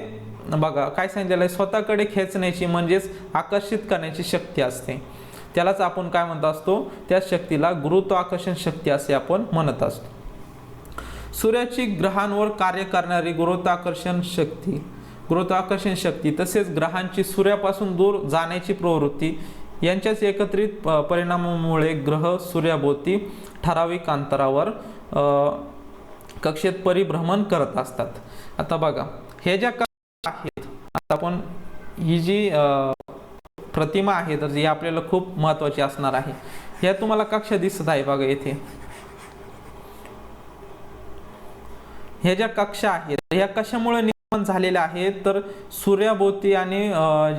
बघा काय सांगितलेलं आहे? स्वतःकडे खेचण्याची म्हणजेच आकर्षित करण्याची शक्ती असते. त्यालाच आपण काय म्हणत असतो? त्या शक्तीला गुरुत्वाकर्षण शक्ती असे आपण म्हणत असतो. सूर्याची ग्रहांवर कार्य करणारी गुरुत्वाकर्षण शक्ती तसेच ग्रहांची सूर्यापासून दूर जाण्याची प्रवृत्ती यांच्याच एकत्रित परिणामामुळे ग्रह सूर्याभोवती ठराविक अंतरावर कक्षेत परिभ्रमण करत असतात. आता बघा, हे ज्या कक्षा आहेत, आता आपण ही जी प्रतिमा आहे तर ही आपल्याला खूप महत्त्वाची असणार आहे. ह्या तुम्हाला कक्षा दिसत आहे बघा इथे. ह्या ज्या कक्षा आहेत ह्या कशामुळे निर्माण झालेल्या आहेत? तर सूर्याभोवती आणि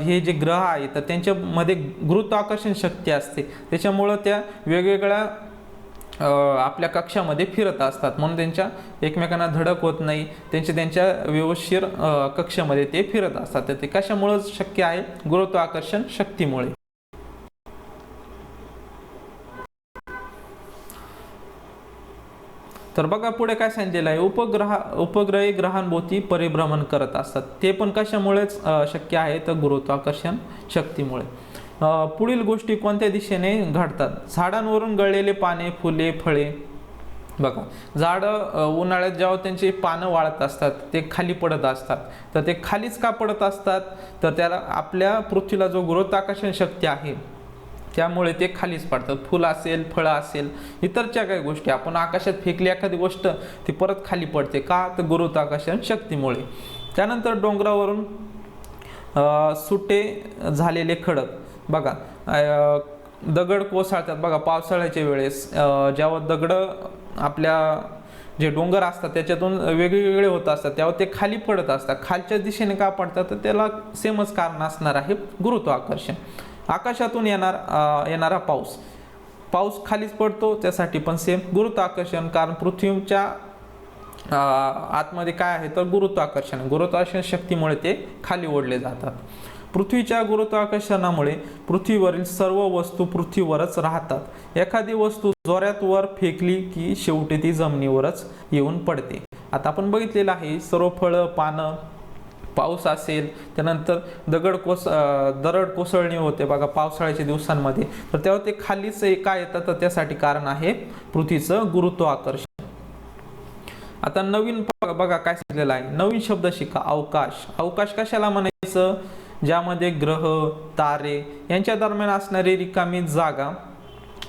हे जे ग्रह आहेत तर त्यांच्यामध्ये गुरुत्वाकर्षण शक्ती असते. त्याच्यामुळं त्या वेगवेगळ्या आपल्या कक्षामध्ये फिरत असतात. म्हणून त्यांच्या एकमेकांना धडक होत नाही. त्यांच्या व्यवस्थित कक्षामध्ये ते फिरत असतात. तर ते कशामुळे शक्य आहे? गुरुत्वाकर्षण शक्तीमुळे. तर बघा पुढे काय सांगितलेलं आहे? उपग्रही ग्रहांभोवती परिभ्रमण करत असतात. ते पण कशामुळेच शक्य आहे? तर गुरुत्वाकर्षण शक्तीमुळे. पुढील गोष्टी कोणत्या दिशेने घडतात? झाडांवरून गळलेले पाने, फुले, फळे. बघा, झाड उन्हाळ्यात जेव्हा त्यांची पानं वाळत असतात ते खाली पडत असतात. तर ते खालीच का पडत असतात? तर त्याला आपल्या पृथ्वीला जो गुरुत्वाकर्षण शक्ती आहे त्यामुळे ते खालीच पडतात. फुलं असेल, फळं असेल, इतरच्या काही गोष्टी आपण आकाशात फेकली एखादी गोष्ट ती परत खाली पडते. का? तर गुरुत्वाकर्षण शक्तीमुळे. त्यानंतर डोंगरावरून सुटे झालेले खडक बघा दगड कोसळतात बघा पावसाळ्याच्या वेळेस, जेव्हा दगड आपल्या जे डोंगर असतात त्याच्यातून वेगवेगळे होत असतात तेव्हा ते खाली पडत असतात. खालच्या दिशेने का पडतात तर त्याला सेमच कारण असणार आहे गुरुत्वाकर्षण. आकाशातून येणारा पाऊस खालीच पडतो, त्यासाठी पण सेम गुरुत्वाकर्षण, कारण पृथ्वीच्या आतमध्ये काय आहे तर गुरुत्वाकर्षण शक्तीमुळे ते खाली ओढले जातात. पृथ्वीच्या गुरुत्वाकर्षणामुळे पृथ्वीवरील सर्व वस्तू पृथ्वीवरच राहतात. एखादी वस्तू जोरात वर फेकली की शेवटी ती जमिनीवरच येऊन पडते. आता आपण बघितलेलं आहे सर्व फळं पानं, पाऊस असेल त्यानंतर दरड कोसळणी होते बघा पावसाळ्याच्या दिवसांमध्ये, तर तेव्हा ते खालीच काय येतात तर त्यासाठी कारण आहे पृथ्वीचं गुरुत्वाकर्षण. आता नवीन बघा काय सांगितलेलं आहे, नवीन शब्द शिका अवकाश. अवकाश कशाला म्हणायचं, ज्यामध्ये ग्रह तारे यांच्या दरम्यान असणारी रिकामी जागा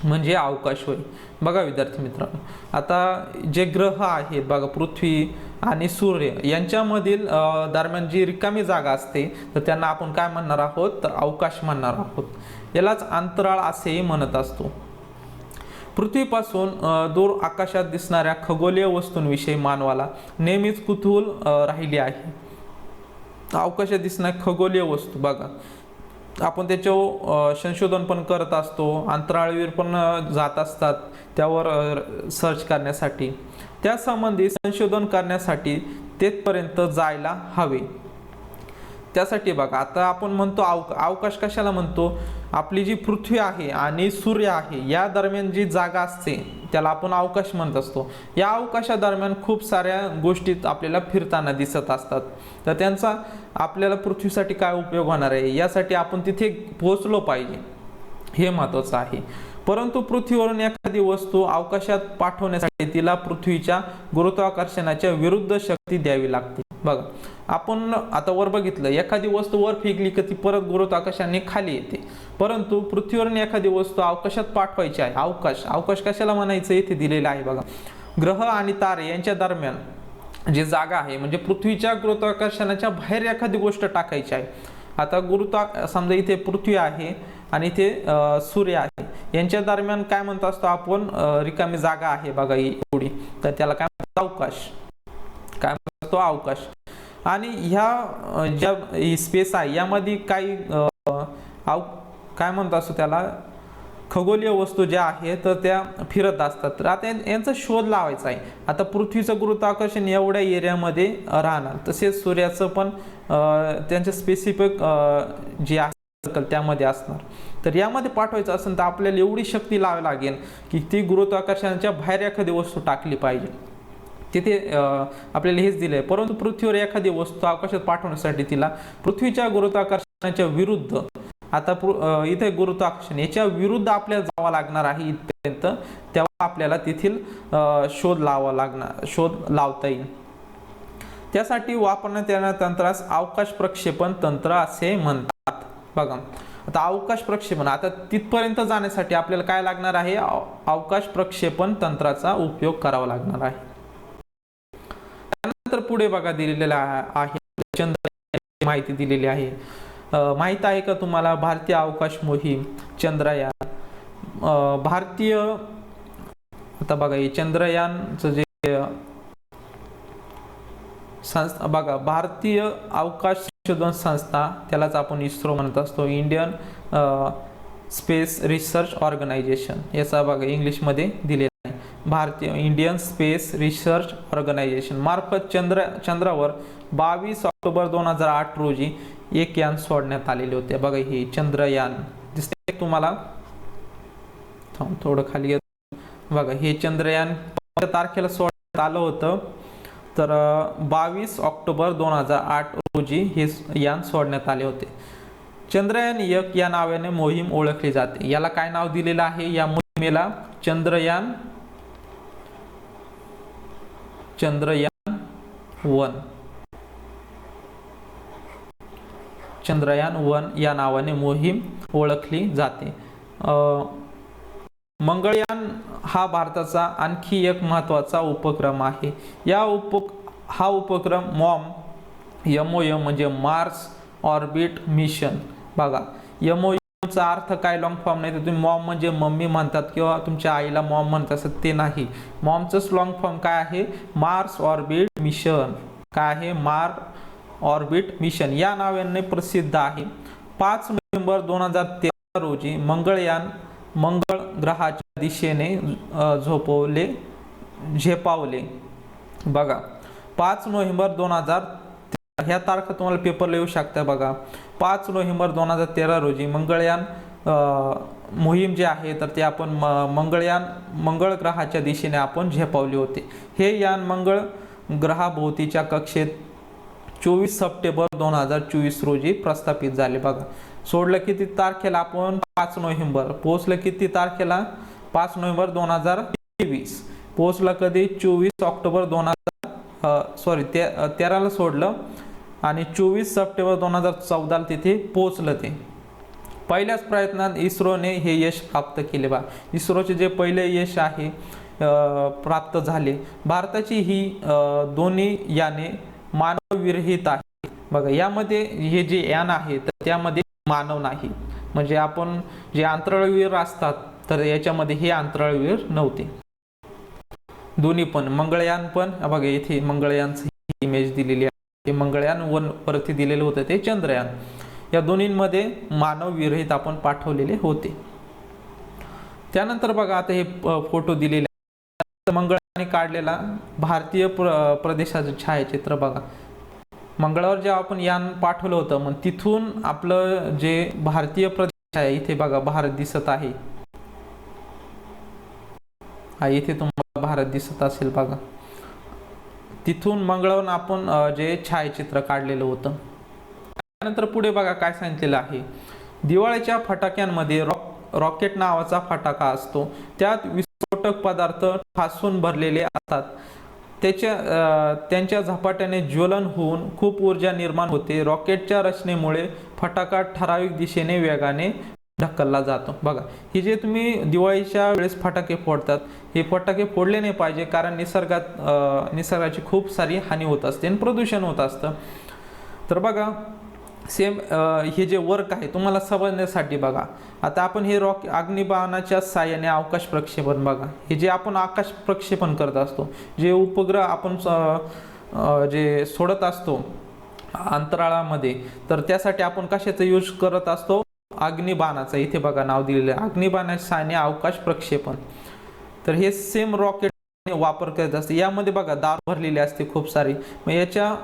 म्हणजे अवकाश होय. बघा विद्यार्थी मित्रांनो, आता जे ग्रह आहेत बघा पृथ्वी आणि सूर्य यांच्यामधील दरम्यान जी रिकामी जागा असते तर त्यांना आपण काय म्हणणार आहोत तर अवकाश म्हणणार आहोत. यालाच अंतराळ असेही म्हणत असतो. पृथ्वीपासून दूर आकाशात दिसणाऱ्या खगोलीय वस्तूंविषयी मानवाला नेहमीच कुतूहल राहिले आहे. अवकाशात दिसणाऱ्या खगोलीय वस्तू बघा आपण त्याच्यावर संशोधन पण करत असतो, अंतराळवीर पण जात असतात त्यावर सर्च करण्यासाठी, त्या संबंधी संशोधन करण्यासाठी तेथपर्यंत जायला हवे. त्यासाठी बघा आता आपण म्हणतो अवकाश कशाला म्हणतो, आपली जी पृथ्वी आहे आणि सूर्य आहे या दरम्यान जी जागा असते त्याला आपण अवकाश म्हणत असतो. या अवकाशादरम्यान खूप साऱ्या गोष्टी आपल्याला फिरताना दिसत असतात, तर त्यांचा आपल्याला पृथ्वीसाठी काय उपयोग होणार आहे यासाठी आपण तिथे पोहोचलो पाहिजे, हे महत्त्वाचं आहे. परंतु पृथ्वीवरून एखादी वस्तू अवकाशात पाठवण्यासाठी तिला पृथ्वीच्या गुरुत्वाकर्षणाच्या विरुद्ध शक्ती द्यावी लागते. बघा आपण आता वर बघितलं, एखादी वस्तू वर फेकली की ती परत गुरुत्वाकर्षणाने खाली येते, परंतु पृथ्वीवरून एखादी वस्तू अवकाशात पाठवायची आहे. अवकाश कशाला म्हणायचं इथे दिलेलं आहे बघा, ग्रह आणि तारे यांच्या दरम्यान जी जागा आहे म्हणजे पृथ्वीच्या गुरुत्वाकर्षणाच्या बाहेर एखादी गोष्ट टाकायची आहे. आता समजा इथे पृथ्वी आहे आणि इथे सूर्य आहे, यांच्या दरम्यान काय म्हणत असतो आपण रिकामी जागा आहे बघा एवढी, तर त्याला काय म्हणतो अवकाश, काय म्हणतो अवकाश. आणि ह्या ज्या स्पेस आहे यामध्ये काही काय म्हणतो असतो त्याला खगोलीय वस्तू ज्या आहेत तर त्या फिरत असतात, तर आता यांचा शोध लावायचा आहे. आता पृथ्वीचं गुरुत्वाकर्षण एवढ्या एरियामध्ये राहणार, तसेच सूर्याचं पण त्यांचे स्पेसिफिक जे आहे त्यामध्ये असणार, तर यामध्ये पाठवायचं असेल तर आपल्याला एवढी शक्ती लावावी लागेल की ती गुरुत्वाकर्षणाच्या बाहेर एखादी वस्तू टाकली पाहिजे. तिथे आपल्याला हेच दिलंय, परंतु पृथ्वीवर एखादी वस्तू आकाशात पाठवण्यासाठी तिला पृथ्वीच्या गुरुत्वाकर्षणाच्या विरुद्ध, आता इथे गुरुत्वाकर्षण याच्या विरुद्ध आपल्याला जावं लागणार आहे इथपर्यंत, तेव्हा आपल्याला तेथील शोध लावता येईल. त्यासाठी वापरण्यात येणाऱ्या तंत्रास अवकाश प्रक्षेपण तंत्र असे म्हणतात. बघा आता अवकाश प्रक्षेपण, आता तिथपर्यंत जाण्यासाठी आपल्याला काय लागणार आहे, अवकाश प्रक्षेपण तंत्राचा उपयोग करावा लागणार आहे. त्यानंतर पुढे बघा दिलेला आहे चंद्रयान माहिती दिलेली आहे. माहित आहे का तुम्हाला भारतीय अवकाश मोहीम चंद्रयान, भारतीय आता बघा हे चंद्रयानचं जे संस्था बघा भारतीय अवकाश संशोधन संस्था, त्यालाच आपण इस्रो म्हणत असतो, इंडियन स्पेस रिसर्च ऑर्गनायझेशन, याचा बघा इंग्लिशमध्ये दिलेला आहे. भारतीय इंडियन स्पेस रिसर्च ऑर्गनायझेशन मार्फत चंद्रावर 22 ऑक्टोबर 2008 रोजी एक यान सोडण्यात आलेले होते. बघा हे चंद्रयान दिसते तुम्हाला, थोडं खाली येतो बघा, हे चंद्रयान तारखेला सोडण्यात आलं होतं, तर 22 ऑक्टोबर 2008 रोजी हे यान सोडण्यात आले होते. चंद्रयान 1 या नावाने मोहीम ओळखली जाते. याला काय नाव दिलेलं आहे या मोहिमेला, चंद्रयान 1, चंद्रयान 1 या नावाने मोहीम ओळखली जाते. मंगळयान हा भारताचा आणखी एक महत्त्वाचा उपक्रम आहे. हा उपक्रम MOM म्हणजे मार्स ऑर्बिट मिशन, बघा MOM चा अर्थ काय लॉंग फॉर्म नाही, तर तुम्ही मॉम म्हणजे मम्मी म्हणतात किंवा तुमच्या आईला मॉम म्हणतात असं ते नाही. मॉमचंच लॉंग फॉर्म काय आहे, मार्स ऑर्बिट मिशन. काय आहे, मार्स ऑर्बिट मिशन या नावाने प्रसिद्ध आहे. 5 नोव्हेंबर 2013 रोजी मंगळयान मंगळ ग्रहाच्या दिशेने झेपावले. बघा 5 नोव्हेंबर 2013 ह्या तारखा तुम्हाला पेपरला येऊ शकता. बघा 5 नोव्हेंबर 2013 रोजी मंगळयान मोहीम जे आहे तर ते आपण मंगळयान मंगळ ग्रहाच्या दिशेने आपण झेपावले होते. हे यान मंगळ ग्रहाभोवतीच्या कक्षेत 24 सप्टेंबर 2024 रोजी प्रस्थापित झाले. बघा सोडलं किती तारखेला आपण, 5 नोव्हेंबर. पोहोचलं किती तारखेला, 5 नोव्हेंबर 2023. पोहोचलं कधी, 24 ऑक्टोबर 13 ला सोडलं आणि 24 सप्टेंबर 2014 तिथे पोहोचलं. ते पहिल्याच प्रयत्नात इस्रोने हे यश प्राप्त केले. बा इस्रोचे जे पहिले यश आहे प्राप्त झाले. भारताची ही दोन्ही याने मानवविरहित आहे. बघा यामध्ये हे जे यान आहे तर त्यामध्ये मानव नाही, म्हणजे आपण जे अंतराळवीर असतात तर याच्यामध्ये हे अंतराळवीर नव्हते. दोन्ही पण मंगळयान पण बघा इथे मंगळयानची इमेज दिलेली आहे. मंगळयान वरती दिलेलं होतं ते चंद्रयान. या दोन्हींमध्ये मानव विरहित आपण पाठवलेले होते. त्यानंतर बघा आता हे फोटो दिलेले मंगळयाने काढलेला भारतीय प्रदेशाचं छायाचित्र. बघा मंगळावर जेव्हा आपण यान पाठवलं होतं मग तिथून आपलं जे भारतीय प्रदेश आहे इथे बघा भारत दिसत आहे. हा इथे तुम्हाला भारत दिसत असेल बघा. तिथून मंगळावरून आपण जे छायाचित्र काढलेलं होतं. त्यानंतर पुढे बघा काय सांगितलेलं आहे, दिवाळीच्या फटाक्यांमध्ये रॉकेट नावाचा फटाका असतो. त्यात विस्फोटक पदार्थ ठासून भरलेले असतात. त्यांच्या झपाट्याने ज्वलन होऊन खूप ऊर्जा निर्माण होते. रॉकेटच्या रचनेमुळे फटाका ठराविक दिशेने वेगाने ढकलला जातो. बघा हे जे तुम्ही दिवाळीच्या वेळेस फटाके फोडतात हे फटाके फोडले नाही पाहिजे, कारण निसर्गाची खूप सारी हानी होत असते आणि प्रदूषण होत असतं. तर बघा सेम हे जे वर्क आहे तुम्हाला समजण्यासाठी बघा, आता आपण हे अग्निबाणाच्या साहाय्याने अवकाश प्रक्षेपण, बघा हे जे आपण आकाश प्रक्षेपण करत असतो, जे उपग्रह आपण जे सोडत असतो अंतराळामध्ये, तर त्यासाठी आपण कशाचा यूज करत असतो, अग्निबाणाचा. इथे बघा नाव दिलेलं आहे अग्निबाणाच्या साहाय्याने अवकाश प्रक्षेपण. तर हे सेम रॉकेट वापर करत असते. यामध्ये बघा दार भरलेली असते खूप सारी. मग याच्या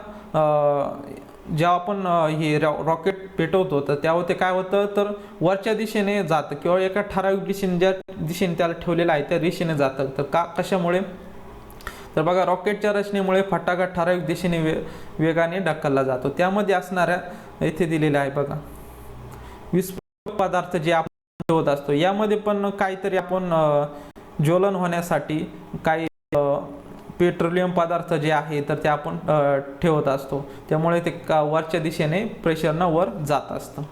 जेव्हा आपण हे रॉकेट पेटवतो तर त्यावर ते काय होतं तर वरच्या दिशेने जातं किंवा एका ठराविक दिशेने ज्या दिशेने त्याला ठेवलेलं आहे त्या दिशेने जातं. तर कशामुळे, तर बघा रॉकेटच्या रचनेमुळे फटाका ठराविक दिशेने वेगाने ढकलला जातो. त्यामध्ये असणाऱ्या इथे दिलेलं आहे बघा विस्फोटक पदार्थ जे आपण ठेवत असतो, यामध्ये पण काहीतरी आपण ज्वलन होण्यासाठी काही पेट्रोलियम पदार्थ जे आहे तर ते आपण ठेवत असतो. त्यामुळे ते वरच्या दिशेने प्रेशरनं वर जात असतं.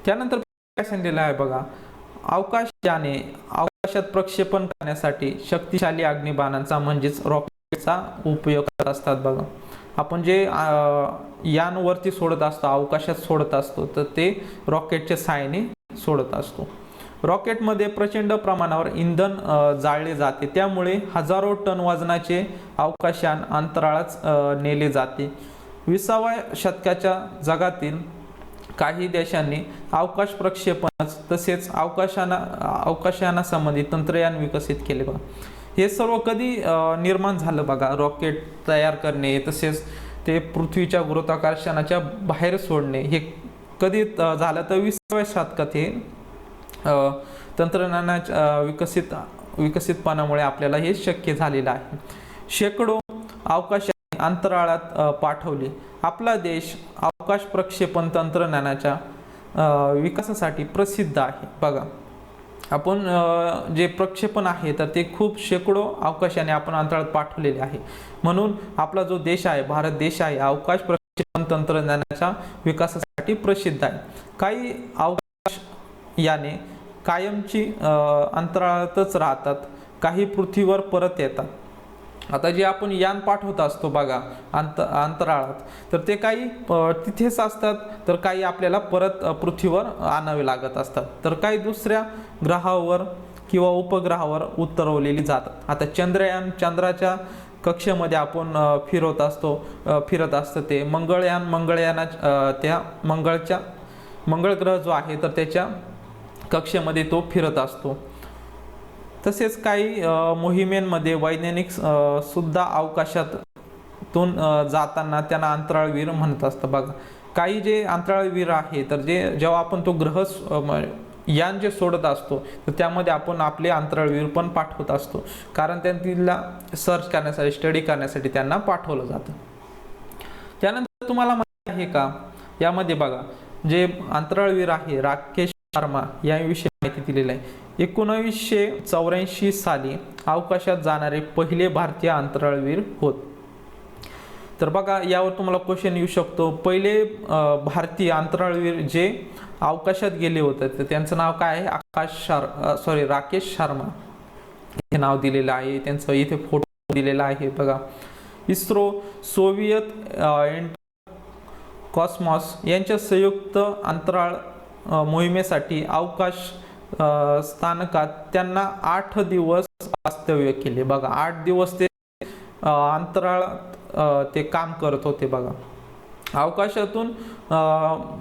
त्यानंतर काय सांगितलेलं आहे बघा, अवकाशयाने अवकाशात प्रक्षेपण करण्यासाठी शक्तिशाली अग्निबाणांचा म्हणजेच रॉकेटचा उपयोग करत असतात. बघा आपण जे यान वरती सोडत असतो, अवकाशात सोडत असतो, तर ते रॉकेटच्या साहाय्याने सोडत असतो. रॉकेटमध्ये प्रचंड प्रमाणावर इंधन जाळले जाते, त्यामुळे हजारो टन वजनाचे अवकाशयान अंतराळात नेले जाते. 20व्या शतकाच्या जगातील काही देशांनी अवकाश प्रक्षेपण तसेच अवकाशयानासंबंधी तंत्रज्ञान विकसित केले. बघा हे सर्व कधी निर्माण झालं बघा, रॉकेट तयार करणे तसेच ते पृथ्वीच्या गुरुत्वाकर्षणाच्या बाहेर सोडणे हे कधी झालं तर 20व्या शतकात हे तंत्रज्ञानाच्या विकसितपणामुळे आपल्याला हे शक्य झालेलं आहे. शेकडो अवकाशयाने अंतराळात पाठवले. आपला देश अवकाश प्रक्षेपण तंत्रज्ञानाच्या विकासासाठी प्रसिद्ध आहे. बघा आपण जे प्रक्षेपण आहे तर ते खूप शेकडो अवकाशाने आपण अंतराळात पाठवलेले आहे. म्हणून आपला जो देश आहे, भारत देश आहे, अवकाश प्रक्षेपण तंत्रज्ञानाच्या विकासासाठी प्रसिद्ध आहे. काही अवकाशयाने कायमची अंतराळातच राहतात, काही पृथ्वीवर परत येतात. आता जे आपण यान पाठवत असतो बघा अंतराळात, तर ते काही तिथेच असतात, तर काही आपल्याला परत पृथ्वीवर आणावे लागत असतात, तर काही दुसऱ्या ग्रहावर किंवा उपग्रहावर उतरवलेली जातात. आता चंद्रयान चंद्राच्या कक्षेमध्ये आपण फिरत असतं ते मंगळयाना त्या मंगळ ग्रह जो आहे तर त्याच्या कक्षेमध्ये तो फिरत असतो. तसेच काही मोहिमेंमध्ये वैज्ञानिक सुद्धा अवकाशातून जाताना त्यांना अंतराळवीर म्हणत असतं बघा. काही जे अंतराळवीर आहे तर जेव्हा आपण तो ग्रह यान जे सोडत असतो तर त्यामध्ये आपण आपले अंतराळवीर पण पाठवत असतो, कारण त्यांना सर्च करण्यासाठी, स्टडी करण्यासाठी त्यांना पाठवलं जातं. त्यानंतर तुम्हाला माहिती आहे का, यामध्ये बघा जे अंतराळवीर आहे राकेश शर्मा याविषयी माहिती दिलेली आहे. 1984 साली अवकाशात जाणारे पहिले भारतीय अंतराळवीर होत. तर बघा यावर तुम्हाला क्वेश्चन येऊ शकतो, पहिले भारतीय अंतराळवीर जे अवकाशात गेले होते तर त्यांचं नाव काय आहे? राकेश शर्मा हे नाव दिलेलं आहे. त्यांचं इथे फोटो दिलेला आहे बघा. इस्रो, सोव्हिएत कॉस्मॉस यांच्या संयुक्त अंतराळ मोहिमेसाठी अवकाश स्थानकात त्यांना 8 दिवस वास्तव्य केले बघा. 8 दिवस ते अंतराळात ते काम करत होते बघा. अवकाशातून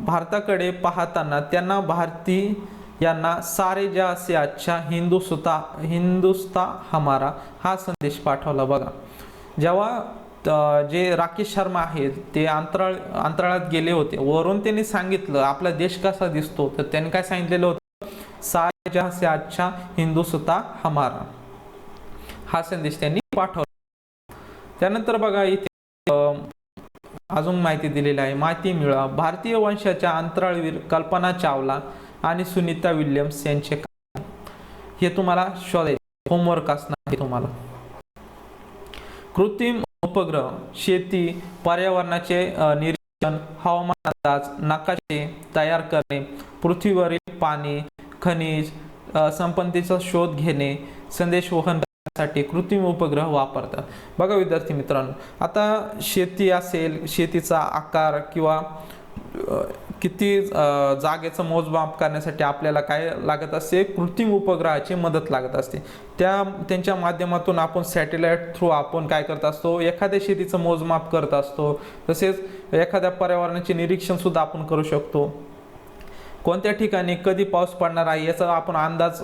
भारताकडे पाहताना त्यांना भारतीयांना सारे जहां से अच्छा हिंदुस्तान हमारा हा संदेश पाठवला बघा. जेव्हा जे राकेश शर्मा आहेत ते अंतराळात गेले होते, वरून त्यांनी सांगितलं आपला देश कसा दिसतो, तर त्यांनी काय सांगितलेलं होतं, सारे जहां से अच्छा हिंदुस्तान हमारा हा संदेश त्यांनी पाठवला. त्यानंतर बघा इथे अजून माहिती दिलेली आहे. माहिती मिळवा, भारतीय वंशाच्या अंतराळवीर कल्पना चावला आणि सुनीता विल्यम्स यांचे काम, हे तुम्हाला शोधायचे होमवर्क असणार आहे तुम्हाला. कृत्रिम उपग्रह, शेती, पर्यावरणाचे निरीक्षण, हवामान अंदाज, नकाशे तयार करणे, पृथ्वीवरील पाणी, खनिज संपत्तीचा शोध घेणे, संदेश वहन करण्यासाठी कृत्रिम उपग्रह वापरतात बघा. विद्यार्थी मित्रांनो, आता शेती असेल, शेतीचा आकार किंवा किती जागेचं मोजमाप करण्यासाठी आपल्याला काय लागत असते, कृत्रिम उपग्रहाची मदत लागत असते. त्यांच्या माध्यमातून आपण सॅटेलाइट थ्रू आपण काय करत असतो, एखाद्या शेतीचं मोजमाप करत असतो, तसेच एखाद्या पर्यावरणाचे निरीक्षण सुद्धा आपण करू शकतो. कोणत्या ठिकाणी कधी पाऊस पडणार आहे याचा आपण अंदाज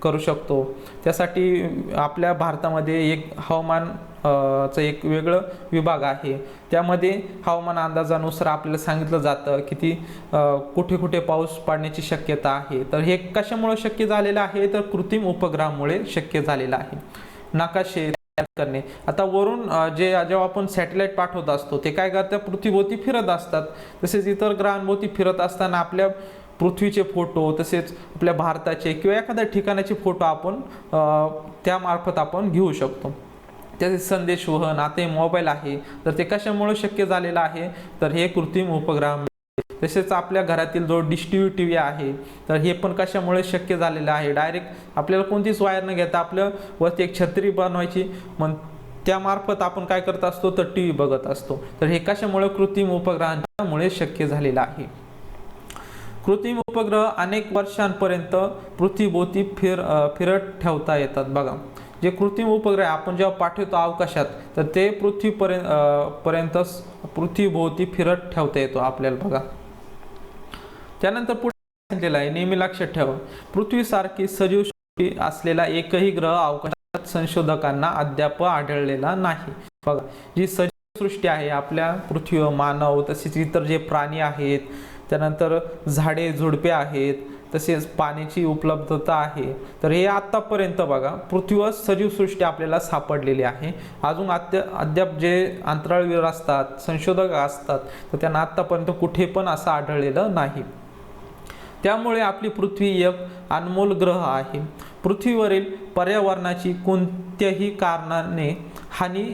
करू शकतो. त्यासाठी आपल्या भारतामध्ये एक हवामानचं एक वेगळं विभाग आहे, त्यामध्ये हवामान अंदाजानुसार आपल्याला सांगितलं जातं किती कुठे कुठे पाऊस पडण्याची शक्यता आहे. तर हे कशामुळे शक्य झालेलं आहे, तर कृत्रिम उपग्रहामुळे शक्य झालेलं आहे. नकाशे करणे, आता वरून जेव्हा आपण सॅटेलाइट पाठवत असतो ते काय करतात, पृथ्वीभोवती फिरत असतात. तसेच इतर ग्रहांभोवती फिरत असताना आपल्या पृथ्वीचे फोटो, तसेच आपल्या भारताचे किंवा एखाद्या ठिकाणाचे फोटो आपण त्यामार्फत आपण घेऊ शकतो. त्याचे संदेश वहन, आता हे मोबाईल आहे तर ते कशामुळे शक्य झालेलं आहे, तर हे कृत्रिम उपग्रह. तसेच आपल्या घरातील जो डिश टीव्ही आहे तर हे पण कशामुळे शक्य झालेलं आहे, डायरेक्ट आपल्याला कोणतीच वायर न घेता आपल्या वरती एक छत्री बनवायची, मग त्यामार्फत आपण काय करत असतो, तर टीव्ही बघत असतो. तर हे कशामुळे, कृत्रिम उपग्रहांमुळे शक्य झालेलं आहे. कृत्रिम उपग्रह अनेक वर्षांपर्यंत पृथ्वीभोवती फिरत ठेवता येतात बघा. जे कृत्रिम उपग्रह आपण जेव्हा पाठवतो अवकाशात तर ते पृथ्वीभोवती फिरत ठेवता येतो आपल्याला बघा. त्यानंतर पुढे सांगितलेलं आहे, नेहमी लक्षात ठेवा, पृथ्वीसारखी सजीव सृष्टी असलेला एकही ग्रह अवकाशात संशोधकांना अद्याप आढळलेला नाही बघा. जी सजीव सृष्टी आहे आपल्या पृथ्वीवर, मानव तसेच इतर जे प्राणी आहेत, त्यानंतर झाडे झुडपे आहेत, तसेच पाण्याची उपलब्धता आहे, तर हे आतापर्यंत बघा पृथ्वीवर सजीव सृष्टी आपल्याला सापडलेली आहे. अजून अद्याप जे अंतराळवीर असतात, संशोधक असतात, तर त्यांना आतापर्यंत कुठे पण असं आढळलेलं नाही. त्यामुळे आपली पृथ्वी एक अनमोल ग्रह आहे. पृथ्वीवरील पर्यावरणाची कोणत्याही कारणाने हानी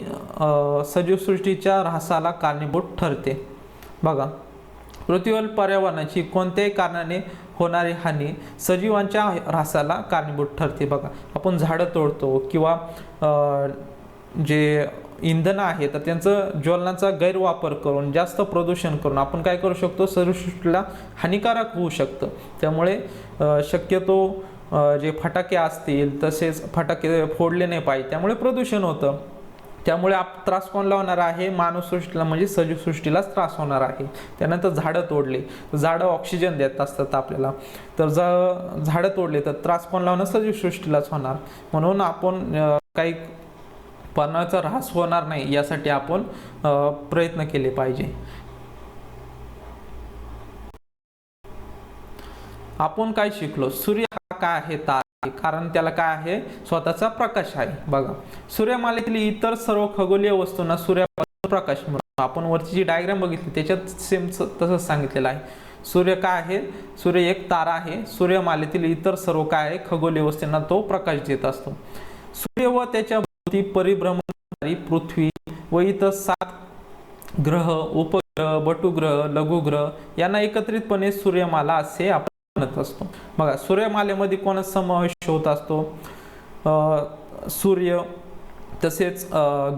सजीवसृष्टीच्या ऱ्हासाला कारणीभूत ठरते बघा. पृथ्वीवरील पर्यावरणाची कोणत्याही कारणाने होणारी हानी सजीवांच्या ऱ्हासाला कारणीभूत ठरते बघा. आपण झाडं तोडतो किंवा जे इंधन आहे तर त्यांचं ज्वलनाचा गैरवापर करून जास्त प्रदूषण करून आपण काय करू शकतो, सृष्टीला हानिकारक होऊ शकतं. त्यामुळे शक्यतो जे फटाके असतील तसेच फटाके फोडले नाही पाहिजे, त्यामुळे प्रदूषण होतं. त्यामुळे त्रास कोणाला होणार आहे, मानवसृष्टीला म्हणजे सजीव सृष्टीलाच त्रास होणार आहे. त्यानंतर झाडं तोडले, झाडं ऑक्सिजन देत असतात आपल्याला, तर झाडं तोडले तर त्रास कोणाला होणार, सजीव सृष्टीलाच होणार. म्हणून आपण काही पर्यावरणाचा ऱ्हास होणार नाही यासाठी आपण प्रयत्न केले पाहिजे. आपण काय शिकलो, सूर्य हा काय आहे, तारा आहे, कारण त्याला काय आहे, स्वतःचा प्रकाश आहे. बघा, सूर्यमालेतील इतर सर्व खगोलीय वस्तूंना सूर्यापासून प्रकाश मिळतो. आपण वरची जी डायग्राम बघितली त्याच्यात सेम तसंच सांगितलेलं आहे. सूर्य काय आहे, सूर्य एक तारा आहे. सूर्यमालेतील इतर सर्व काय आहे, खगोलीय वस्तूंना तो प्रकाश देत असतो. सूर्य व त्याच्या भोवती परिभ्रमण करणारी पृथ्वी व इतर 7 ग्रह, उपग्रह, बटुग्रह, लघुग्रह यांना एकत्रितपणे सूर्यमाला असे आपण म्हणत असतो. बघा, सूर्यमालेमध्ये कोणाचा समावेश होत असतो, सूर्य, तसेच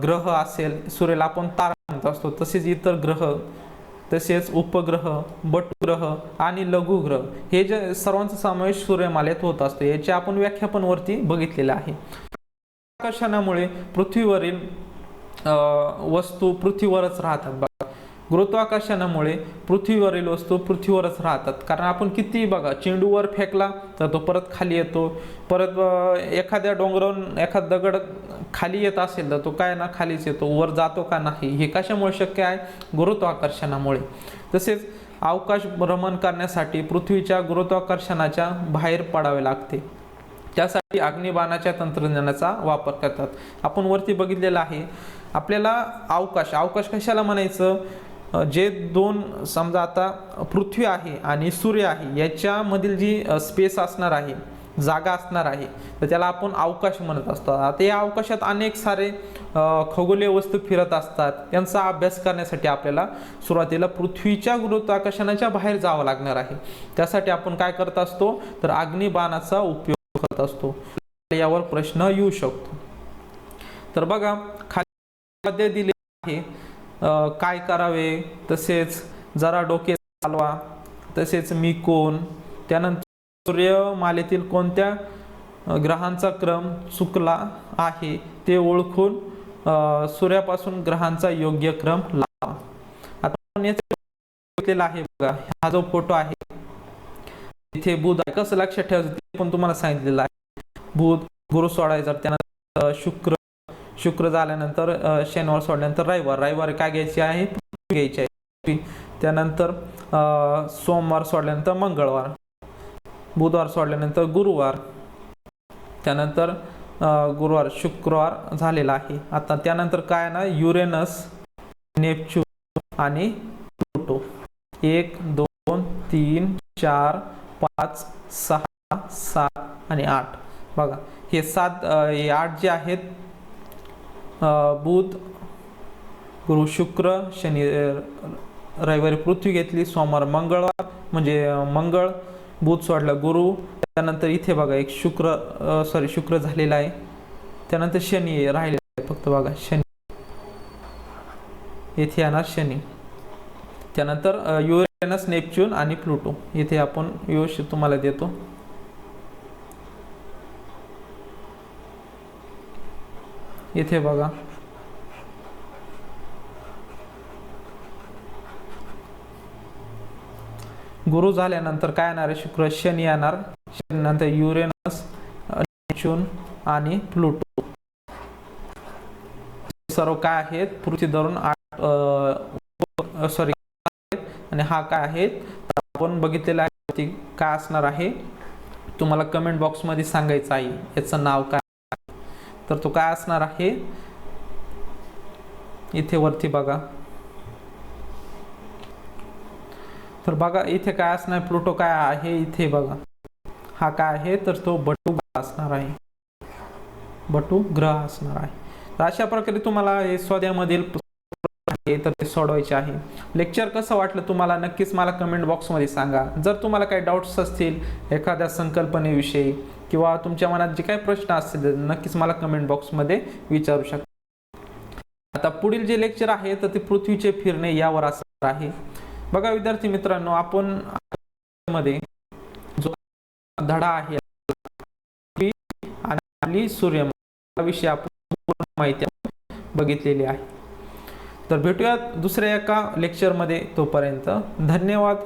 ग्रह असेल, सूर्याला आपण तारा म्हणत असतो, तसेच इतर ग्रह, तसेच उपग्रह, बटुग्रह आणि लघुग्रह हे जे सर्वांचा समावेश सूर्यमालेत होत असतो. याची आपण व्याख्या पण वरती बघितलेली आहे. आकर्षणामुळे पृथ्वीवरील वस्तू पृथ्वीवरच राहतात. बघा, गुरुत्वाकर्षणामुळे पृथ्वीवरील वस्तू पृथ्वीवरच राहतात. कारण आपण किती बघा, चेंडूवर फेकला तर तो परत खाली येतो, परत एखाद्या डोंगरावरून एखादा दगड खाली येत असेल तर तो काय ना खालीच येतो, वर जातो का नाही. हे कशामुळे शक्य आहे, गुरुत्वाकर्षणामुळे. तसेच अवकाश भ्रमण करण्यासाठी पृथ्वीच्या गुरुत्वाकर्षणाच्या बाहेर पडावे लागते. त्यासाठी अग्निबाणाच्या तंत्रज्ञानाचा वापर करतात. आपण वरती बघितलेलं आहे. आपल्याला अवकाश कशाला म्हणायचं, जे दोन, समजा आता पृथ्वी आहे आणि सूर्य आहे याच्यामधील जी स्पेस असणार आहे, जागा असणार आहे, तर त्याला आपण अवकाश म्हणत असतो. आता या अवकाशात अनेक सारे खगोलीय वस्तू फिरत असतात. त्यांचा अभ्यास करण्यासाठी आपल्याला सुरुवातीला पृथ्वीच्या गुरुत्वाकर्षणाच्या बाहेर जावं लागणार आहे. त्यासाठी आपण काय करत असतो, तर अग्निबाणाचा उपयोग करत असतो. यावर प्रश्न येऊ शकतो. तर बघा, खाली दिले आहे काय करावे, तसेच जरा डोके चालवा, तसेच मी कोण, त्यानंतर सूर्यमालेतील कोणत्या ग्रहांचा क्रम चुकला आहे ते ओळखून सूर्यापासून ग्रहांचा योग्य क्रम लावा. आता याचा आहे बघा, हा जो फोटो आहे इथे बुध आहे. कसं लक्षात ठेवायचं ते पण तुम्हाला सांगितलेलं आहे. बुध, गुरु सोडायचा, त्यानंतर शुक्र झाल्यानंतर शनिवार सोडल्यानंतर रविवार काय घ्यायची आहे, घ्यायची आहे. त्यानंतर सोमवार सोडल्यानंतर मंगळवार, बुधवार सोडल्यानंतर गुरुवार, त्यानंतर गुरुवार, शुक्रवार झालेला आहे. आता त्यानंतर काय ना, युरेनस, नेपच्यून आणि प्लुटो. 1 2 3 4 5 6 7 आणि 8. बघा, हे 8 जे आहेत, बुध, गुरु, शुक्र, शनी, रविवारी पृथ्वी घेतली, सोमवार मंगळवार म्हणजे मंगळ, बुध सोडला गुरु, त्यानंतर इथे बघा एक शुक्र झालेला आहे, त्यानंतर शनी राहिलेला आहे फक्त. बघा, शनी येथे येणार, शनी, त्यानंतर युरेनस, नेपच्यून आणि प्लुटो. इथे आपण व्यवस्थित तुम्हाला देतो. इथे बघा, गुरु झाल्यानंतर काय येणार आहे, शुक्र, शनी येणार, शनी नंतर युरेनस, नेपच्यून आणि प्लुटो. सर्व काय आहेत, पृथ्वी धरून 8 आणि हा काय आहे आपण बघितलेला आहे. काय असणार आहे तुम्हाला कमेंट बॉक्स मध्ये सांगायचं आहे, याचं नाव काय, तर तो काय असणार आहे इथे वरती बघा. तर बघा इथे काय असणार, प्लुटो काय आहे इथे बघा, हा काय आहे तर तो बटुग्रह असणार आहे, बटुग्रह असणार आहे. तर अशा प्रकारे तुम्हाला हे स्वाध्यायामधील तर ते सोडवायचे आहे. लेक्चर कसं वाटलं तुम्हाला नक्कीच मला कमेंट बॉक्समध्ये सांगा. जर तुम्हाला काही डाऊट्स असतील एखाद्या संकल्पनेविषयी किंवा तुमच्या मनात जे काही प्रश्न असतील नक्कीच मला कमेंट बॉक्समध्ये विचारू शकता. आता पुढील जे लेक्चर आहे तर ते पृथ्वीचे फिरणे यावर असणार आहे. बघा विद्यार्थी मित्रांनो, आपण मध्ये जो धडा आहे आणि आपली सूर्यमाला विषयी आपण पूर्ण माहिती बघितलेली आहे. तर भेटूयात दुसऱ्या एका लेक्चरमध्ये. तोपर्यंत धन्यवाद.